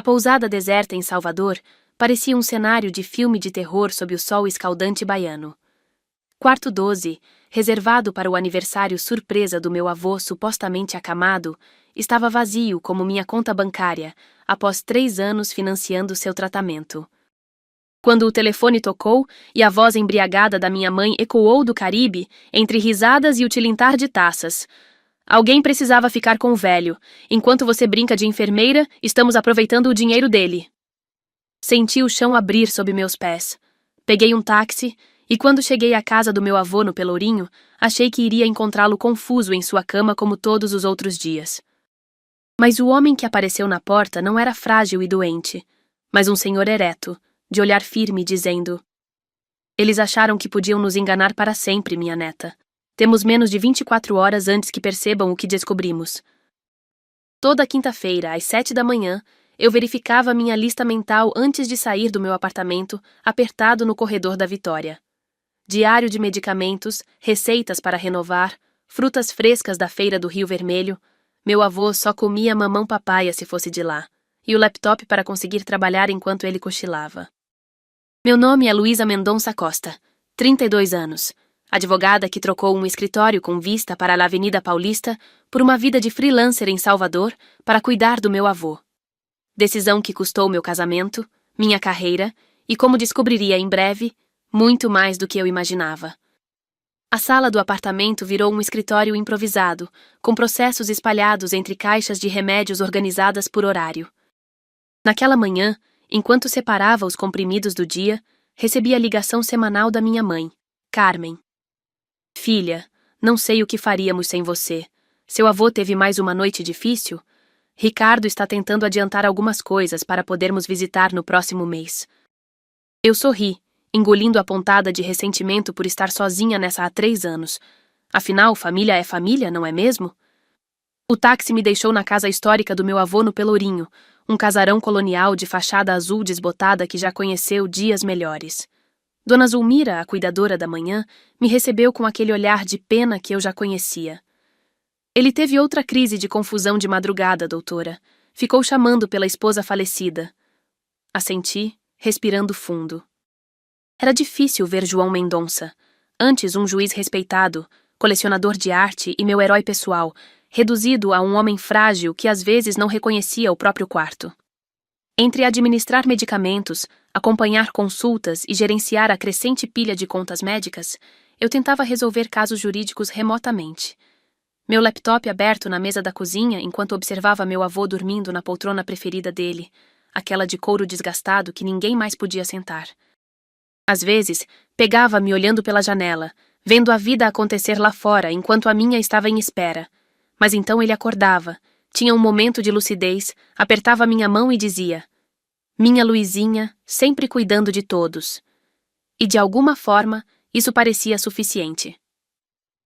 pousada deserta em Salvador parecia um cenário de filme de terror sob o sol escaldante baiano. Quarto 12, reservado para o aniversário surpresa do meu avô supostamente acamado, estava vazio como minha conta bancária, após 3 anos financiando seu tratamento. Quando o telefone tocou e a voz embriagada da minha mãe ecoou do Caribe, entre risadas e o tilintar de taças. Alguém precisava ficar com o velho. Enquanto você brinca de enfermeira, estamos aproveitando o dinheiro dele. Senti o chão abrir sob meus pés. Peguei um táxi e quando cheguei à casa do meu avô no Pelourinho, achei que iria encontrá-lo confuso em sua cama como todos os outros dias. Mas o homem que apareceu na porta não era frágil e doente, mas um senhor ereto, de olhar firme, dizendo: "Eles acharam que podiam nos enganar para sempre, minha neta. Temos menos de 24 horas antes que percebam o que descobrimos." Toda quinta-feira, às 7 da manhã, eu verificava minha lista mental antes de sair do meu apartamento, apertado no corredor da Vitória. Diário de medicamentos, receitas para renovar, frutas frescas da feira do Rio Vermelho. Meu avô só comia mamão papaya se fosse de lá, e o laptop para conseguir trabalhar enquanto ele cochilava. Meu nome é Luísa Mendonça Costa, 32 anos, advogada que trocou um escritório com vista para a Avenida Paulista por uma vida de freelancer em Salvador para cuidar do meu avô. Decisão que custou meu casamento, minha carreira e, como descobriria em breve, muito mais do que eu imaginava. A sala do apartamento virou um escritório improvisado, com processos espalhados entre caixas de remédios organizadas por horário. Naquela manhã, enquanto separava os comprimidos do dia, recebi a ligação semanal da minha mãe, Carmen. "Filha, não sei o que faríamos sem você. Seu avô teve mais uma noite difícil? Ricardo está tentando adiantar algumas coisas para podermos visitar no próximo mês." Eu sorri, engolindo a pontada de ressentimento por estar sozinha nessa há 3 anos. Afinal, família é família, não é mesmo? O táxi me deixou na casa histórica do meu avô no Pelourinho, um casarão colonial de fachada azul desbotada que já conheceu dias melhores. Dona Zulmira, a cuidadora da manhã, me recebeu com aquele olhar de pena que eu já conhecia. "Ele teve outra crise de confusão de madrugada, doutora. Ficou chamando pela esposa falecida." Assenti, respirando fundo. Era difícil ver João Mendonça, antes um juiz respeitado, colecionador de arte e meu herói pessoal, reduzido a um homem frágil que às vezes não reconhecia o próprio quarto. Entre administrar medicamentos, acompanhar consultas e gerenciar a crescente pilha de contas médicas, eu tentava resolver casos jurídicos remotamente. Meu laptop aberto na mesa da cozinha enquanto observava meu avô dormindo na poltrona preferida dele, aquela de couro desgastado que ninguém mais podia sentar. Às vezes, pegava-me olhando pela janela, vendo a vida acontecer lá fora enquanto a minha estava em espera. Mas então ele acordava, tinha um momento de lucidez, apertava minha mão e dizia: "Minha Luizinha, sempre cuidando de todos." E de alguma forma, isso parecia suficiente.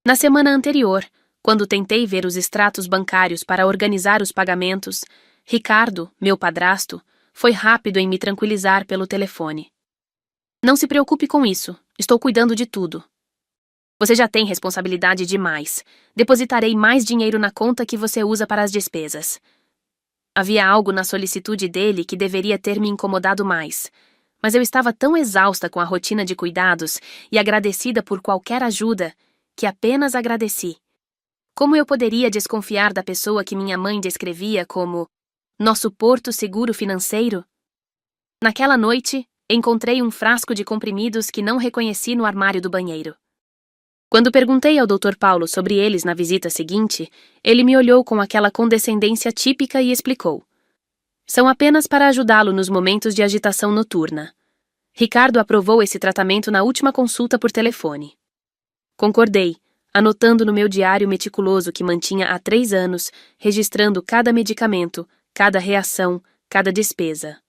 Na semana anterior, quando tentei ver os extratos bancários para organizar os pagamentos, Ricardo, meu padrasto, foi rápido em me tranquilizar pelo telefone. "Não se preocupe com isso, estou cuidando de tudo. Você já tem responsabilidade demais. Depositarei mais dinheiro na conta que você usa para as despesas." Havia algo na solicitude dele que deveria ter me incomodado mais, mas eu estava tão exausta com a rotina de cuidados e agradecida por qualquer ajuda, que apenas agradeci. Como eu poderia desconfiar da pessoa que minha mãe descrevia como nosso porto seguro financeiro? Naquela noite, encontrei um frasco de comprimidos que não reconheci no armário do banheiro. Quando perguntei ao Dr. Paulo sobre eles na visita seguinte, ele me olhou com aquela condescendência típica e explicou: "São apenas para ajudá-lo nos momentos de agitação noturna. Ricardo aprovou esse tratamento na última consulta por telefone." Concordei, anotando no meu diário meticuloso que mantinha há 3 anos, registrando cada medicamento, cada reação, cada despesa.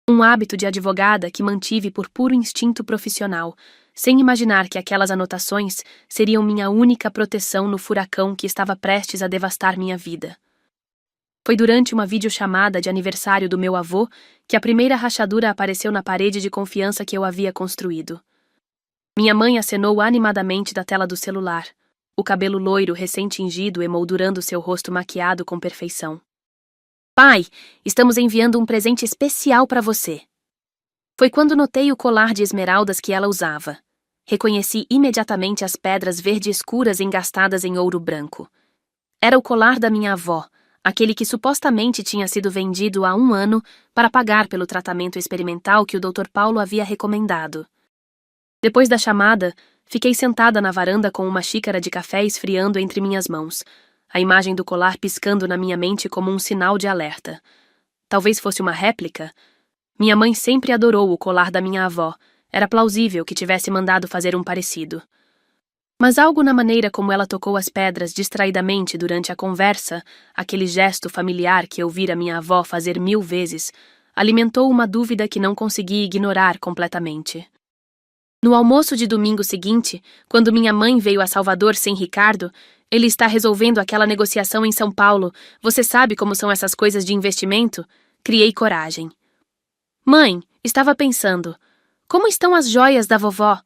Um hábito de advogada que mantive por puro instinto profissional, sem imaginar que aquelas anotações seriam minha única proteção no furacão que estava prestes a devastar minha vida. Foi durante uma videochamada de aniversário do meu avô que a primeira rachadura apareceu na parede de confiança que eu havia construído. Minha mãe acenou animadamente da tela do celular, o cabelo loiro recém-tingido emoldurando seu rosto maquiado com perfeição. Pai, estamos enviando um presente especial para você. Foi quando notei o colar de esmeraldas que ela usava. Reconheci imediatamente as pedras verde escuras engastadas em ouro branco. Era o colar da minha avó, aquele que supostamente tinha sido vendido há 1 ano para pagar pelo tratamento experimental que o Dr. Paulo havia recomendado. Depois da chamada, fiquei sentada na varanda com uma xícara de café esfriando entre minhas mãos, a imagem do colar piscando na minha mente como um sinal de alerta. Talvez fosse uma réplica? Minha mãe sempre adorou o colar da minha avó. Era plausível que tivesse mandado fazer um parecido. Mas algo na maneira como ela tocou as pedras distraidamente durante a conversa, aquele gesto familiar que eu vira minha avó fazer 1000 vezes, alimentou uma dúvida que não consegui ignorar completamente. No almoço de domingo seguinte, quando minha mãe veio a Salvador sem Ricardo, ele está resolvendo aquela negociação em São Paulo. Você sabe como são essas coisas de investimento? Criei coragem. Mãe, estava pensando, como estão as joias da vovó?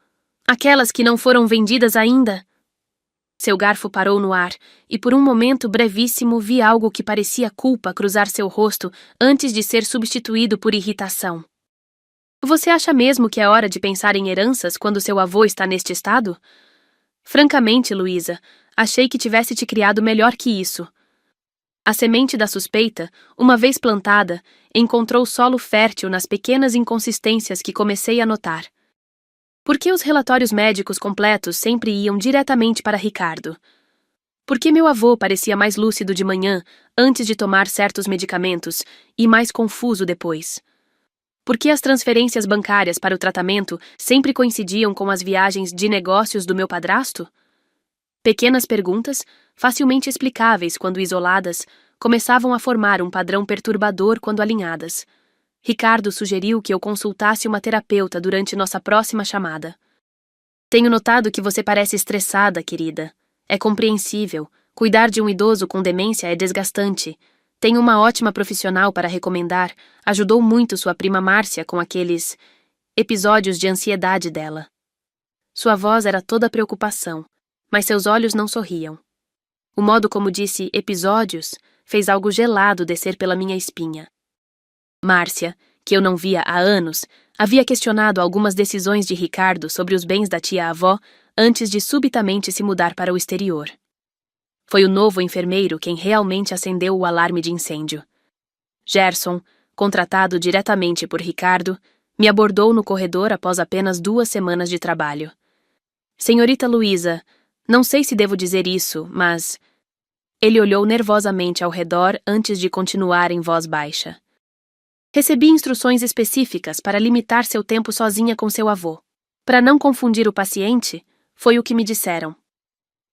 Aquelas que não foram vendidas ainda? Seu garfo parou no ar, e por um momento brevíssimo vi algo que parecia culpa cruzar seu rosto antes de ser substituído por irritação. Você acha mesmo que é hora de pensar em heranças quando seu avô está neste estado? Francamente, Luísa, achei que tivesse te criado melhor que isso. A semente da suspeita, uma vez plantada, encontrou solo fértil nas pequenas inconsistências que comecei a notar. Por que os relatórios médicos completos sempre iam diretamente para Ricardo? Por que meu avô parecia mais lúcido de manhã, antes de tomar certos medicamentos, e mais confuso depois? Por que as transferências bancárias para o tratamento sempre coincidiam com as viagens de negócios do meu padrasto? Pequenas perguntas, facilmente explicáveis quando isoladas, começavam a formar um padrão perturbador quando alinhadas. Ricardo sugeriu que eu consultasse uma terapeuta durante nossa próxima chamada. Tenho notado que você parece estressada, querida. É compreensível. Cuidar de um idoso com demência é desgastante. Tenho uma ótima profissional para recomendar. Ajudou muito sua prima Márcia com aqueles episódios de ansiedade dela. Sua voz era toda preocupação, mas seus olhos não sorriam. O modo como disse episódios fez algo gelado descer pela minha espinha. Márcia, que eu não via há anos, havia questionado algumas decisões de Ricardo sobre os bens da tia-avó antes de subitamente se mudar para o exterior. Foi o novo enfermeiro quem realmente acendeu o alarme de incêndio. Gerson, contratado diretamente por Ricardo, me abordou no corredor após apenas 2 semanas de trabalho. Senhorita Luísa, não sei se devo dizer isso, mas... Ele olhou nervosamente ao redor antes de continuar em voz baixa. Recebi instruções específicas para limitar seu tempo sozinha com seu avô. Para não confundir o paciente, foi o que me disseram.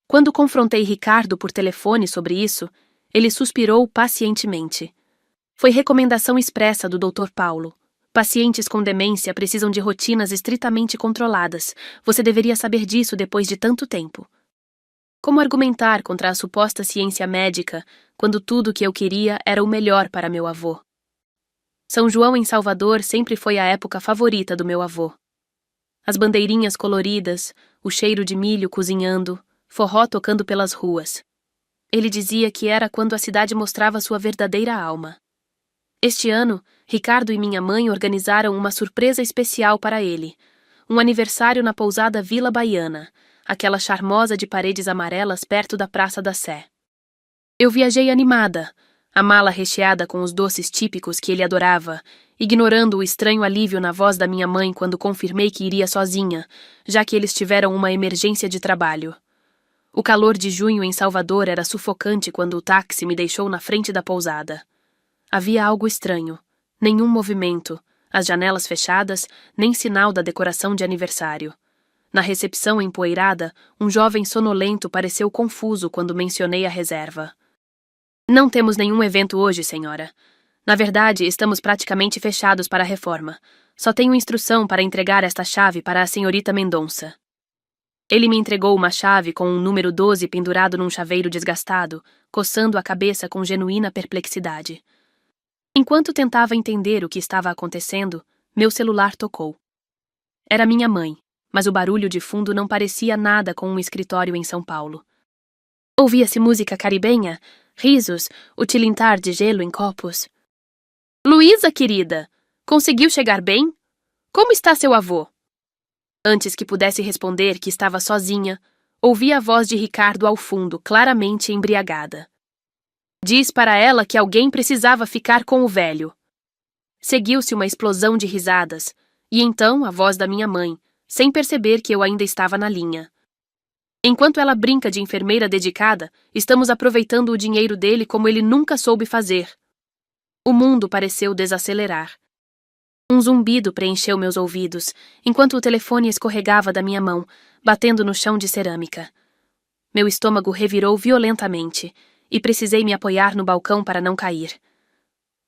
Quando confrontei Ricardo por telefone sobre isso, ele suspirou pacientemente. Foi recomendação expressa do Dr. Paulo. Pacientes com demência precisam de rotinas estritamente controladas. Você deveria saber disso depois de tanto tempo. Como argumentar contra a suposta ciência médica, quando tudo o que eu queria era o melhor para meu avô? São João em Salvador sempre foi a época favorita do meu avô. As bandeirinhas coloridas, o cheiro de milho cozinhando, forró tocando pelas ruas. Ele dizia que era quando a cidade mostrava sua verdadeira alma. Este ano, Ricardo e minha mãe organizaram uma surpresa especial para ele. Um aniversário na pousada Vila Baiana, aquela charmosa de paredes amarelas perto da Praça da Sé. Eu viajei animada, a mala recheada com os doces típicos que ele adorava, ignorando o estranho alívio na voz da minha mãe quando confirmei que iria sozinha, já que eles tiveram uma emergência de trabalho. O calor de junho em Salvador era sufocante quando o táxi me deixou na frente da pousada. Havia algo estranho, nenhum movimento, as janelas fechadas, nem sinal da decoração de aniversário. Na recepção empoeirada, um jovem sonolento pareceu confuso quando mencionei a reserva. Não temos nenhum evento hoje, senhora. Na verdade, estamos praticamente fechados para a reforma. Só tenho instrução para entregar esta chave para a senhorita Mendonça. Ele me entregou uma chave com um número 12 pendurado num chaveiro desgastado, coçando a cabeça com genuína perplexidade. Enquanto tentava entender o que estava acontecendo, meu celular tocou. Era minha mãe, mas o barulho de fundo não parecia nada com um escritório em São Paulo. Ouvia-se música caribenha, risos, o tilintar de gelo em copos. Luísa, querida, conseguiu chegar bem? Como está seu avô? Antes que pudesse responder que estava sozinha, ouvi a voz de Ricardo ao fundo, claramente embriagada. Diz para ela que alguém precisava ficar com o velho. Seguiu-se uma explosão de risadas, e então a voz da minha mãe, sem perceber que eu ainda estava na linha. Enquanto ela brinca de enfermeira dedicada, estamos aproveitando o dinheiro dele como ele nunca soube fazer. O mundo pareceu desacelerar. Um zumbido preencheu meus ouvidos, enquanto o telefone escorregava da minha mão, batendo no chão de cerâmica. Meu estômago revirou violentamente, e precisei me apoiar no balcão para não cair.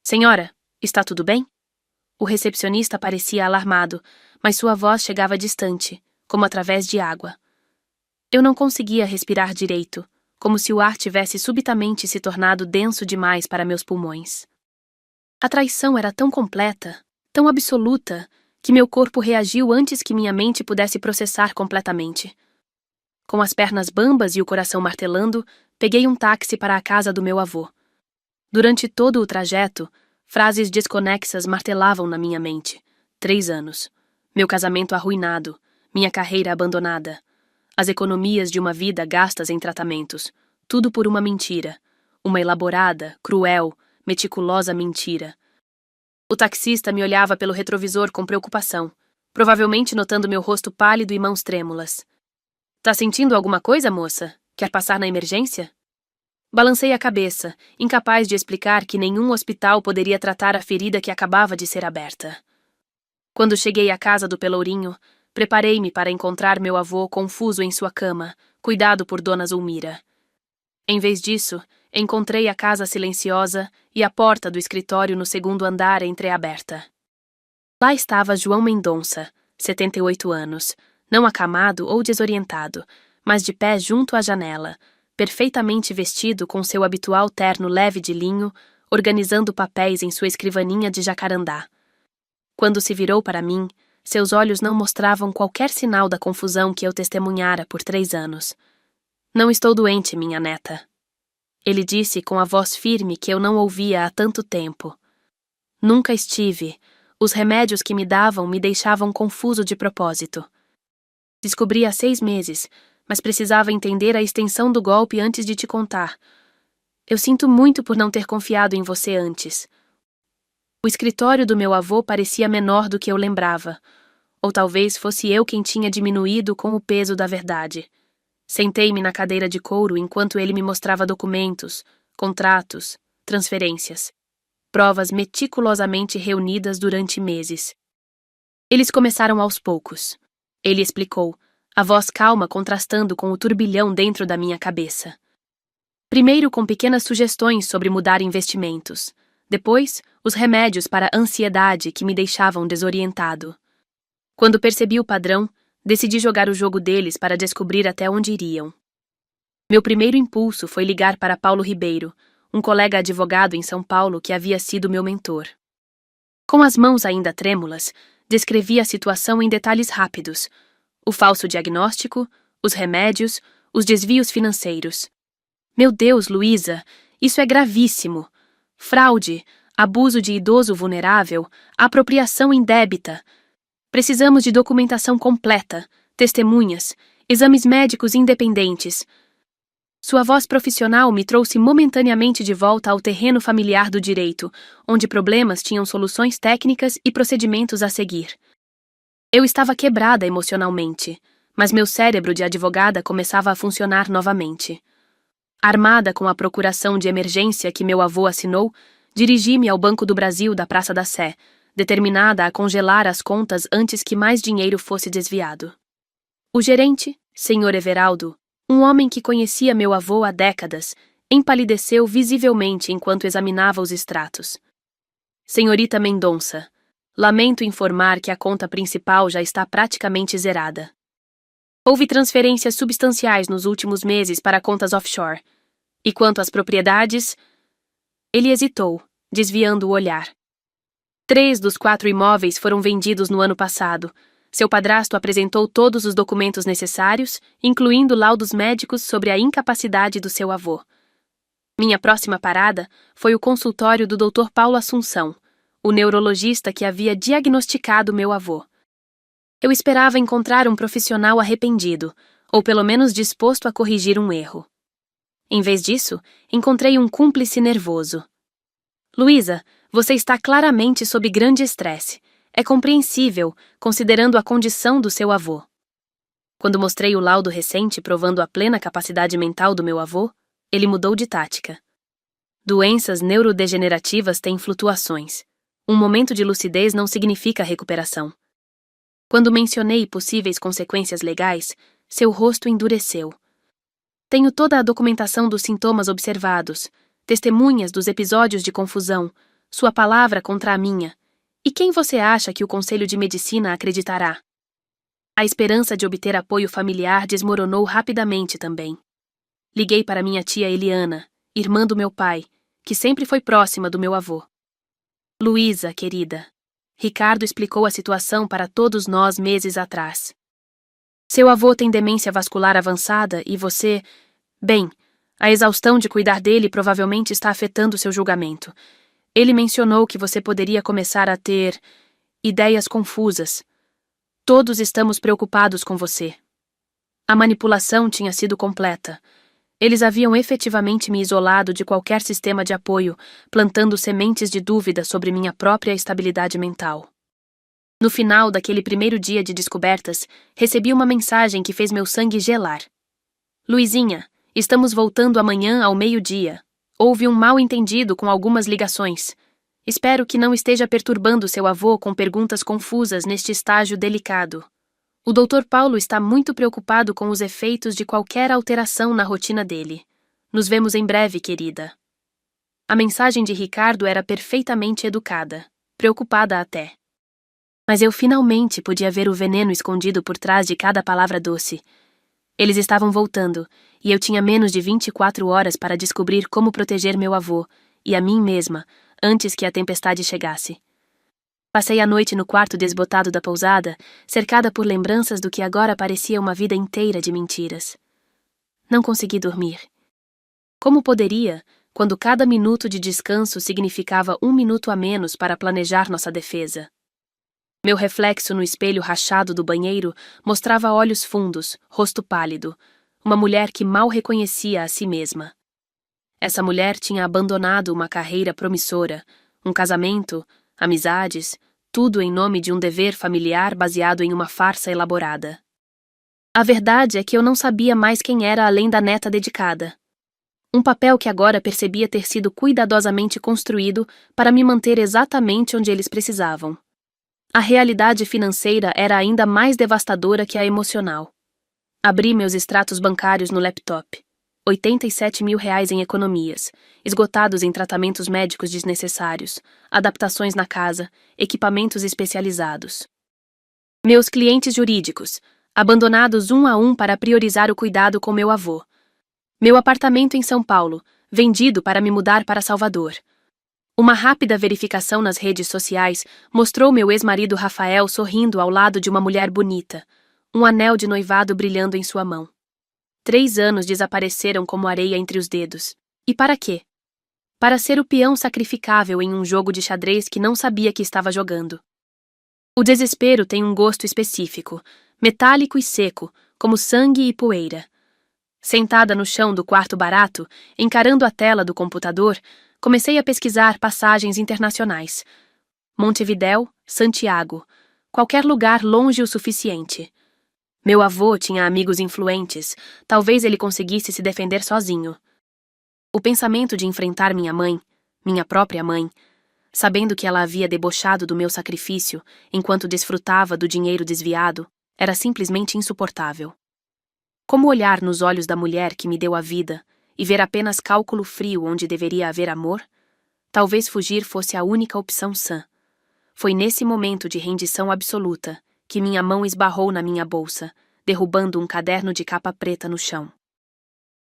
Senhora, está tudo bem? O recepcionista parecia alarmado, mas sua voz chegava distante, como através de água. Eu não conseguia respirar direito, como se o ar tivesse subitamente se tornado denso demais para meus pulmões. A traição era tão completa, tão absoluta, que meu corpo reagiu antes que minha mente pudesse processar completamente. Com as pernas bambas e o coração martelando, peguei um táxi para a casa do meu avô. Durante todo o trajeto, frases desconexas martelavam na minha mente. 3 anos. Meu casamento arruinado. Minha carreira abandonada. As economias de uma vida gastas em tratamentos. Tudo por uma mentira. Uma elaborada, cruel, meticulosa mentira. O taxista me olhava pelo retrovisor com preocupação, provavelmente notando meu rosto pálido e mãos trêmulas. Tá sentindo alguma coisa, moça? Quer passar na emergência? Balancei a cabeça, incapaz de explicar que nenhum hospital poderia tratar a ferida que acabava de ser aberta. Quando cheguei à casa do Pelourinho, preparei-me para encontrar meu avô confuso em sua cama, cuidado por Dona Zulmira. Em vez disso, encontrei a casa silenciosa e a porta do escritório no 2º andar entreaberta. Lá estava João Mendonça, 78 anos, não acamado ou desorientado, mas de pé junto à janela, perfeitamente vestido com seu habitual terno leve de linho, organizando papéis em sua escrivaninha de jacarandá. Quando se virou para mim, seus olhos não mostravam qualquer sinal da confusão que eu testemunhara por 3 anos. Não estou doente, minha neta. Ele disse com a voz firme que eu não ouvia há tanto tempo. Nunca estive. Os remédios que me davam me deixavam confuso de propósito. Descobri há 6 meses, mas precisava entender a extensão do golpe antes de te contar. Eu sinto muito por não ter confiado em você antes. O escritório do meu avô parecia menor do que eu lembrava, ou talvez fosse eu quem tinha diminuído com o peso da verdade. Sentei-me na cadeira de couro enquanto ele me mostrava documentos, contratos, transferências, provas meticulosamente reunidas durante meses. Eles começaram aos poucos. Ele explicou, a voz calma contrastando com o turbilhão dentro da minha cabeça. Primeiro com pequenas sugestões sobre mudar investimentos. Depois, os remédios para a ansiedade que me deixavam desorientado. Quando percebi o padrão, decidi jogar o jogo deles para descobrir até onde iriam. Meu primeiro impulso foi ligar para Paulo Ribeiro, um colega advogado em São Paulo que havia sido meu mentor. Com as mãos ainda trêmulas, descrevi a situação em detalhes rápidos: o falso diagnóstico, os remédios, os desvios financeiros. Meu Deus, Luísa, isso é gravíssimo. Fraude, abuso de idoso vulnerável, apropriação indébita. Precisamos de documentação completa, testemunhas, exames médicos independentes. Sua voz profissional me trouxe momentaneamente de volta ao terreno familiar do direito, onde problemas tinham soluções técnicas e procedimentos a seguir. Eu estava quebrada emocionalmente, mas meu cérebro de advogada começava a funcionar novamente. Armada com a procuração de emergência que meu avô assinou, dirigi-me ao Banco do Brasil da Praça da Sé, determinada a congelar as contas antes que mais dinheiro fosse desviado. O gerente, Sr. Everaldo, um homem que conhecia meu avô há décadas, empalideceu visivelmente enquanto examinava os extratos. Senhorita Mendonça, lamento informar que a conta principal já está praticamente zerada. Houve transferências substanciais nos últimos meses para contas offshore. E quanto às propriedades... Ele hesitou, desviando o olhar. 3 dos 4 imóveis foram vendidos no ano passado. Seu padrasto apresentou todos os documentos necessários, incluindo laudos médicos sobre a incapacidade do seu avô. Minha próxima parada foi o consultório do Dr. Paulo Assunção, o neurologista que havia diagnosticado meu avô. Eu esperava encontrar um profissional arrependido, ou pelo menos disposto a corrigir um erro. Em vez disso, encontrei um cúmplice nervoso. Luísa, você está claramente sob grande estresse. É compreensível, considerando a condição do seu avô. Quando mostrei o laudo recente provando a plena capacidade mental do meu avô, ele mudou de tática. Doenças neurodegenerativas têm flutuações. Um momento de lucidez não significa recuperação. Quando mencionei possíveis consequências legais, seu rosto endureceu. Tenho toda a documentação dos sintomas observados, testemunhas dos episódios de confusão, sua palavra contra a minha. E quem você acha que o Conselho de Medicina acreditará? A esperança de obter apoio familiar desmoronou rapidamente também. Liguei para minha tia Eliana, irmã do meu pai, que sempre foi próxima do meu avô. Luísa, querida. Ricardo explicou a situação para todos nós meses atrás. Seu avô tem demência vascular avançada e você... Bem, a exaustão de cuidar dele provavelmente está afetando seu julgamento. Ele mencionou que você poderia começar a ter ideias confusas. Todos estamos preocupados com você. A manipulação tinha sido completa. Eles haviam efetivamente me isolado de qualquer sistema de apoio, plantando sementes de dúvida sobre minha própria estabilidade mental. No final daquele primeiro dia de descobertas, recebi uma mensagem que fez meu sangue gelar. Luizinha, estamos voltando amanhã ao meio-dia. Houve um mal-entendido com algumas ligações. Espero que não esteja perturbando seu avô com perguntas confusas neste estágio delicado. O Dr. Paulo está muito preocupado com os efeitos de qualquer alteração na rotina dele. Nos vemos em breve, querida. A mensagem de Ricardo era perfeitamente educada, preocupada até. Mas eu finalmente podia ver o veneno escondido por trás de cada palavra doce. Eles estavam voltando, e eu tinha menos de 24 horas para descobrir como proteger meu avô, e a mim mesma, antes que a tempestade chegasse. Passei a noite no quarto desbotado da pousada, cercada por lembranças do que agora parecia uma vida inteira de mentiras. Não consegui dormir. Como poderia, quando cada minuto de descanso significava 1 minuto a menos para planejar nossa defesa? Meu reflexo no espelho rachado do banheiro mostrava olhos fundos, rosto pálido, uma mulher que mal reconhecia a si mesma. Essa mulher tinha abandonado uma carreira promissora, um casamento, amizades, tudo em nome de um dever familiar baseado em uma farsa elaborada. A verdade é que eu não sabia mais quem era além da neta dedicada. Um papel que agora percebia ter sido cuidadosamente construído para me manter exatamente onde eles precisavam. A realidade financeira era ainda mais devastadora que a emocional. Abri meus extratos bancários no laptop. 87 mil reais em economias, esgotados em tratamentos médicos desnecessários, adaptações na casa, equipamentos especializados. Meus clientes jurídicos, abandonados um a um para priorizar o cuidado com meu avô. Meu apartamento em São Paulo, vendido para me mudar para Salvador. Uma rápida verificação nas redes sociais mostrou meu ex-marido Rafael sorrindo ao lado de uma mulher bonita, um anel de noivado brilhando em sua mão. 3 anos desapareceram como areia entre os dedos. E para quê? Para ser o peão sacrificável em um jogo de xadrez que não sabia que estava jogando. O desespero tem um gosto específico, metálico e seco, como sangue e poeira. Sentada no chão do quarto barato, encarando a tela do computador, comecei a pesquisar passagens internacionais. Montevidéu, Santiago, qualquer lugar longe o suficiente. Meu avô tinha amigos influentes, talvez ele conseguisse se defender sozinho. O pensamento de enfrentar minha mãe, minha própria mãe, sabendo que ela havia debochado do meu sacrifício enquanto desfrutava do dinheiro desviado, era simplesmente insuportável. Como olhar nos olhos da mulher que me deu a vida e ver apenas cálculo frio onde deveria haver amor? Talvez fugir fosse a única opção sã. Foi nesse momento de rendição absoluta que minha mão esbarrou na minha bolsa, derrubando um caderno de capa preta no chão.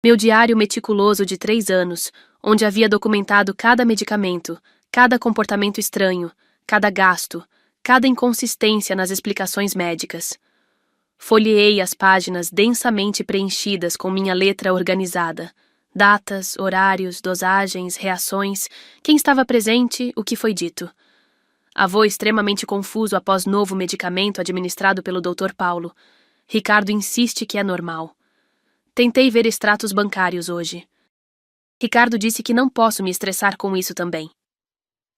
Meu diário meticuloso de 3 anos, onde havia documentado cada medicamento, cada comportamento estranho, cada gasto, cada inconsistência nas explicações médicas. Folheei as páginas densamente preenchidas com minha letra organizada, datas, horários, dosagens, reações, quem estava presente, o que foi dito. Avô extremamente confuso após novo medicamento administrado pelo Dr. Paulo. Ricardo insiste que é normal. Tentei ver extratos bancários hoje. Ricardo disse que não posso me estressar com isso também.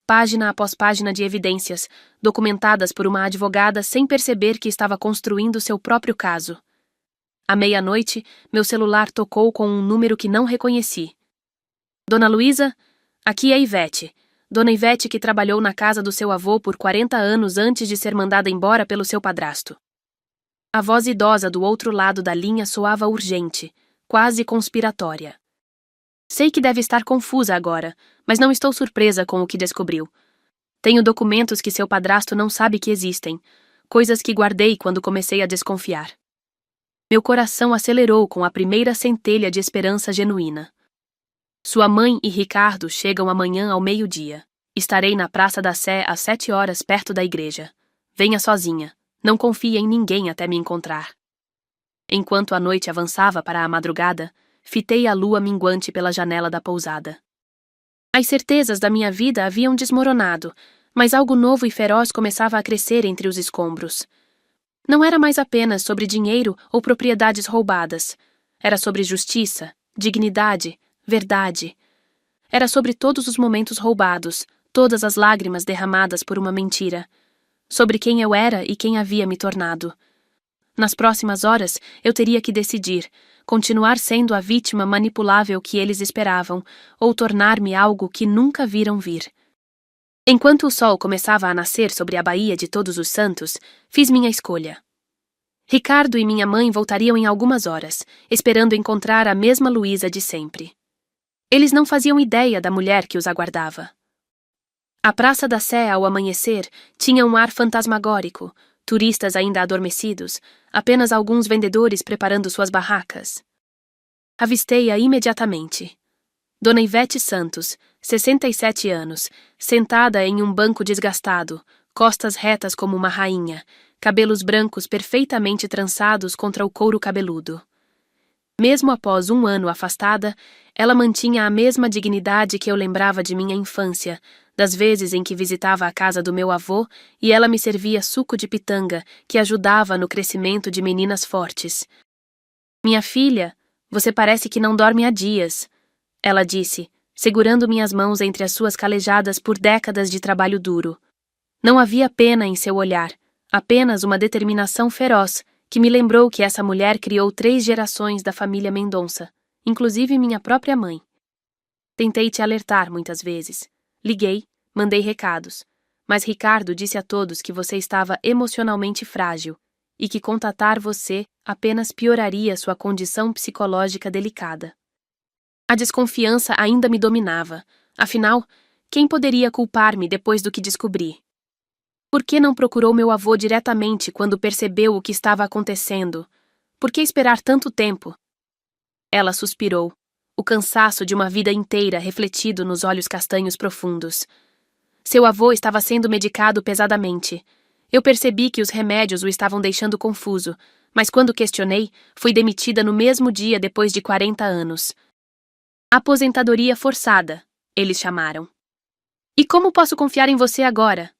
Página após página de evidências, documentadas por uma advogada sem perceber que estava construindo seu próprio caso. À meia-noite, meu celular tocou com um número que não reconheci. Dona Luísa, aqui é Ivete. Dona Ivete que trabalhou na casa do seu avô por 40 anos antes de ser mandada embora pelo seu padrasto. A voz idosa do outro lado da linha soava urgente, quase conspiratória. Sei que deve estar confusa agora, mas não estou surpresa com o que descobriu. Tenho documentos que seu padrasto não sabe que existem, coisas que guardei quando comecei a desconfiar. Meu coração acelerou com a primeira centelha de esperança genuína. Sua mãe e Ricardo chegam amanhã ao meio-dia. Estarei na Praça da Sé às 7 horas perto da igreja. Venha sozinha. Não confie em ninguém até me encontrar. Enquanto a noite avançava para a madrugada, fitei a lua minguante pela janela da pousada. As certezas da minha vida haviam desmoronado, mas algo novo e feroz começava a crescer entre os escombros. Não era mais apenas sobre dinheiro ou propriedades roubadas. Era sobre justiça, dignidade, verdade. Era sobre todos os momentos roubados, todas as lágrimas derramadas por uma mentira. Sobre quem eu era e quem havia me tornado. Nas próximas horas, eu teria que decidir, continuar sendo a vítima manipulável que eles esperavam, ou tornar-me algo que nunca viram vir. Enquanto o sol começava a nascer sobre a Baía de Todos os Santos, fiz minha escolha. Ricardo e minha mãe voltariam em algumas horas, esperando encontrar a mesma Luísa de sempre. Eles não faziam ideia da mulher que os aguardava. A Praça da Sé, ao amanhecer, tinha um ar fantasmagórico, turistas ainda adormecidos, apenas alguns vendedores preparando suas barracas. Avistei-a imediatamente. Dona Ivete Santos, 67 anos, sentada em um banco desgastado, costas retas como uma rainha, cabelos brancos perfeitamente trançados contra o couro cabeludo. Mesmo após 1 ano afastada, ela mantinha a mesma dignidade que eu lembrava de minha infância, das vezes em que visitava a casa do meu avô e ela me servia suco de pitanga, que ajudava no crescimento de meninas fortes. Minha filha, você parece que não dorme há dias, ela disse, segurando minhas mãos entre as suas calejadas por décadas de trabalho duro. Não havia pena em seu olhar, apenas uma determinação feroz, que me lembrou que essa mulher criou 3 gerações da família Mendonça, inclusive minha própria mãe. Tentei te alertar muitas vezes. Liguei, mandei recados, mas Ricardo disse a todos que você estava emocionalmente frágil e que contatar você apenas pioraria sua condição psicológica delicada. A desconfiança ainda me dominava, afinal, quem poderia culpar-me depois do que descobri? Por que não procurou meu avô diretamente quando percebeu o que estava acontecendo? Por que esperar tanto tempo? Ela suspirou, o cansaço de uma vida inteira refletido nos olhos castanhos profundos. Seu avô estava sendo medicado pesadamente. Eu percebi que os remédios o estavam deixando confuso, mas quando questionei, fui demitida no mesmo dia depois de 40 anos. Aposentadoria forçada, eles chamaram. E como posso confiar em você agora?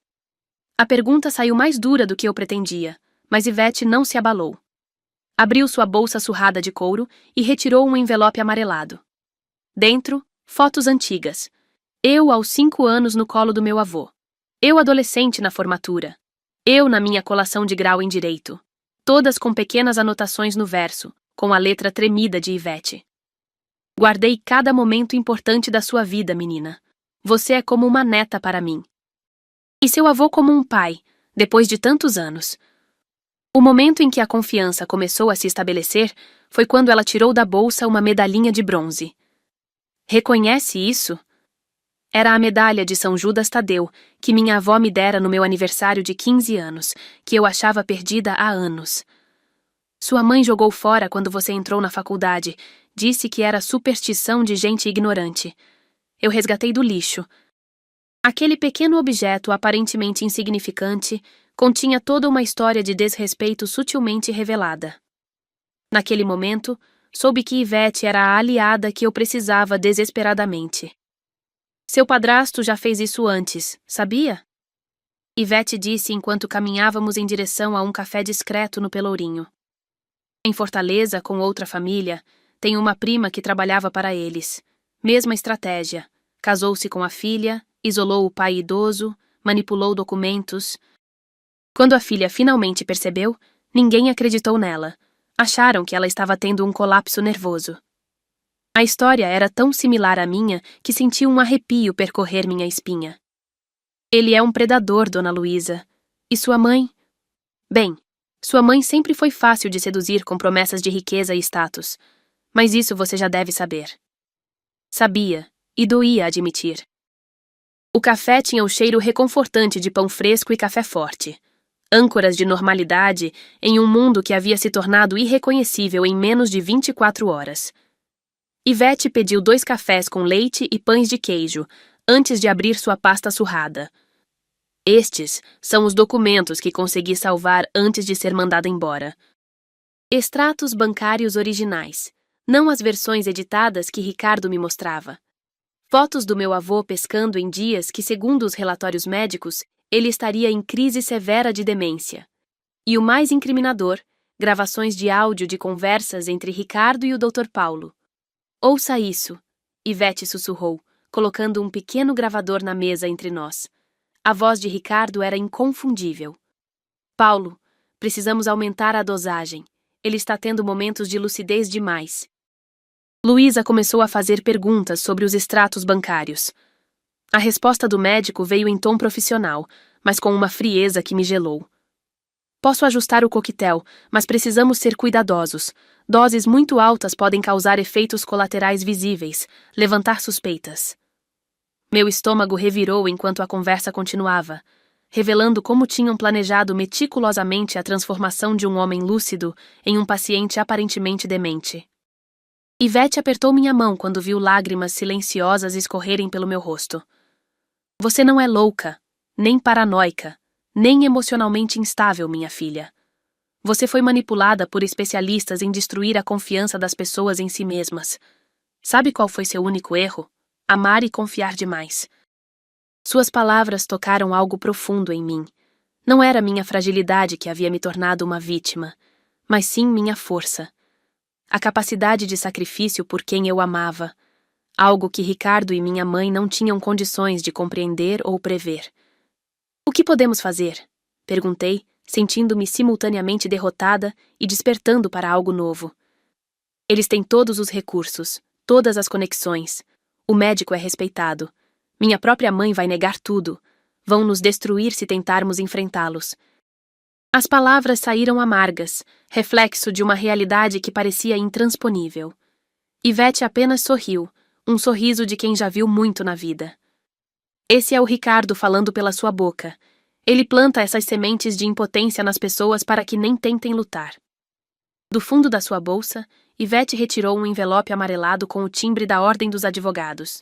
A pergunta saiu mais dura do que eu pretendia, mas Ivete não se abalou. Abriu sua bolsa surrada de couro e retirou um envelope amarelado. Dentro, fotos antigas. Eu aos 5 anos no colo do meu avô. Eu adolescente na formatura. Eu na minha colação de grau em Direito. Todas com pequenas anotações no verso, com a letra tremida de Ivete. Guardei cada momento importante da sua vida, menina. Você é como uma neta para mim. E seu avô como um pai, depois de tantos anos. O momento em que a confiança começou a se estabelecer foi quando ela tirou da bolsa uma medalhinha de bronze. Reconhece isso? Era a medalha de São Judas Tadeu, que minha avó me dera no meu aniversário de 15 anos, que eu achava perdida há anos. Sua mãe jogou fora quando você entrou na faculdade, disse que era superstição de gente ignorante. Eu resgatei do lixo. Aquele pequeno objeto aparentemente insignificante continha toda uma história de desrespeito sutilmente revelada. Naquele momento, soube que Ivete era a aliada que eu precisava desesperadamente. Seu padrasto já fez isso antes, sabia? Ivete disse enquanto caminhávamos em direção a um café discreto no Pelourinho. Em Fortaleza, com outra família, tenho uma prima que trabalhava para eles. Mesma estratégia. Casou-se com a filha, isolou o pai idoso, manipulou documentos. Quando a filha finalmente percebeu, ninguém acreditou nela. Acharam que ela estava tendo um colapso nervoso. A história era tão similar à minha que senti um arrepio percorrer minha espinha. Ele é um predador, Dona Luísa. E sua mãe? Bem, sua mãe sempre foi fácil de seduzir com promessas de riqueza e status. Mas isso você já deve saber. Sabia, e doía admitir. O café tinha o cheiro reconfortante de pão fresco e café forte. Âncoras de normalidade em um mundo que havia se tornado irreconhecível em menos de 24 horas. Ivete pediu 2 cafés com leite e pães de queijo, antes de abrir sua pasta surrada. Estes são os documentos que consegui salvar antes de ser mandada embora. Extratos bancários originais, não as versões editadas que Ricardo me mostrava. Fotos do meu avô pescando em dias que, segundo os relatórios médicos, ele estaria em crise severa de demência. E o mais incriminador, gravações de áudio de conversas entre Ricardo e o Dr. Paulo. Ouça isso, Ivete sussurrou, colocando um pequeno gravador na mesa entre nós. A voz de Ricardo era inconfundível. Paulo, precisamos aumentar a dosagem. Ele está tendo momentos de lucidez demais. Luísa começou a fazer perguntas sobre os extratos bancários. A resposta do médico veio em tom profissional, mas com uma frieza que me gelou. Posso ajustar o coquetel, mas precisamos ser cuidadosos. Doses muito altas podem causar efeitos colaterais visíveis, levantar suspeitas. Meu estômago revirou enquanto a conversa continuava, revelando como tinham planejado meticulosamente a transformação de um homem lúcido em um paciente aparentemente demente. Ivete apertou minha mão quando viu lágrimas silenciosas escorrerem pelo meu rosto. Você não é louca, nem paranoica, nem emocionalmente instável, minha filha. Você foi manipulada por especialistas em destruir a confiança das pessoas em si mesmas. Sabe qual foi seu único erro? Amar e confiar demais. Suas palavras tocaram algo profundo em mim. Não era minha fragilidade que havia me tornado uma vítima, mas sim minha força. A capacidade de sacrifício por quem eu amava. Algo que Ricardo e minha mãe não tinham condições de compreender ou prever. O que podemos fazer? Perguntei, sentindo-me simultaneamente derrotada e despertando para algo novo. Eles têm todos os recursos, todas as conexões. O médico é respeitado. Minha própria mãe vai negar tudo. Vão nos destruir se tentarmos enfrentá-los. As palavras saíram amargas, reflexo de uma realidade que parecia intransponível. Ivete apenas sorriu, um sorriso de quem já viu muito na vida. Esse é o Ricardo falando pela sua boca. Ele planta essas sementes de impotência nas pessoas para que nem tentem lutar. Do fundo da sua bolsa, Ivete retirou um envelope amarelado com o timbre da Ordem dos Advogados.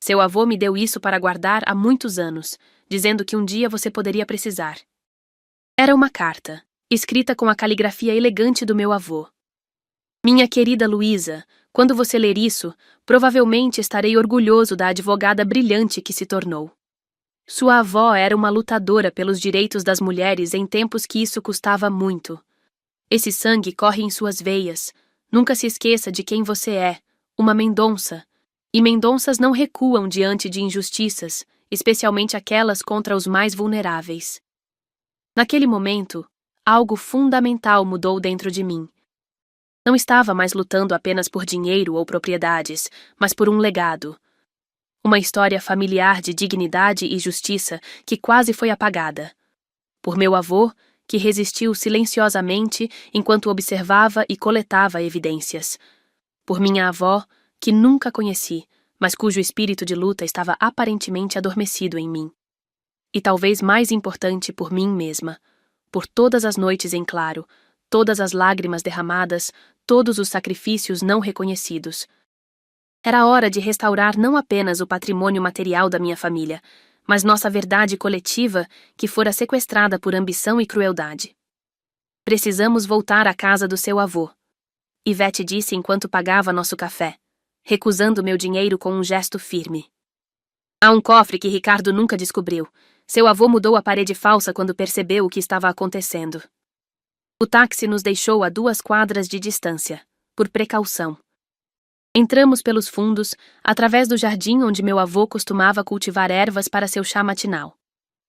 Seu avô me deu isso para guardar há muitos anos, dizendo que um dia você poderia precisar. Era uma carta, escrita com a caligrafia elegante do meu avô. Minha querida Luísa, quando você ler isso, provavelmente estarei orgulhoso da advogada brilhante que se tornou. Sua avó era uma lutadora pelos direitos das mulheres em tempos que isso custava muito. Esse sangue corre em suas veias. Nunca se esqueça de quem você é, uma Mendonça. E Mendonças não recuam diante de injustiças, especialmente aquelas contra os mais vulneráveis. Naquele momento, algo fundamental mudou dentro de mim. Não estava mais lutando apenas por dinheiro ou propriedades, mas por um legado. Uma história familiar de dignidade e justiça que quase foi apagada. Por meu avô, que resistiu silenciosamente enquanto observava e coletava evidências. Por minha avó, que nunca conheci, mas cujo espírito de luta estava aparentemente adormecido em mim. E talvez mais importante por mim mesma, por todas as noites em claro, todas as lágrimas derramadas, todos os sacrifícios não reconhecidos. Era hora de restaurar não apenas o patrimônio material da minha família, mas nossa verdade coletiva que fora sequestrada por ambição e crueldade. Precisamos voltar à casa do seu avô, Ivete disse enquanto pagava nosso café, recusando meu dinheiro com um gesto firme. Há um cofre que Ricardo nunca descobriu. Seu avô mudou a parede falsa quando percebeu o que estava acontecendo. O táxi nos deixou a 2 quadras de distância, por precaução. Entramos pelos fundos, através do jardim onde meu avô costumava cultivar ervas para seu chá matinal.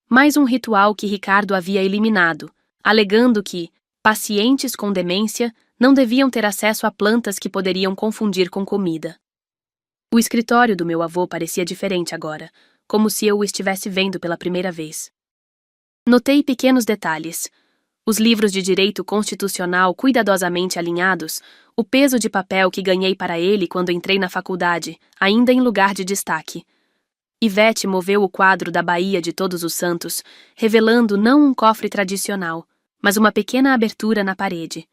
Mais um ritual que Ricardo havia eliminado, alegando que pacientes com demência não deviam ter acesso a plantas que poderiam confundir com comida. O escritório do meu avô parecia diferente agora, como se eu o estivesse vendo pela primeira vez. Notei pequenos detalhes. Os livros de direito constitucional cuidadosamente alinhados, o peso de papel que ganhei para ele quando entrei na faculdade, ainda em lugar de destaque. Ivete moveu o quadro da Baía de Todos os Santos, revelando não um cofre tradicional, mas uma pequena abertura na parede.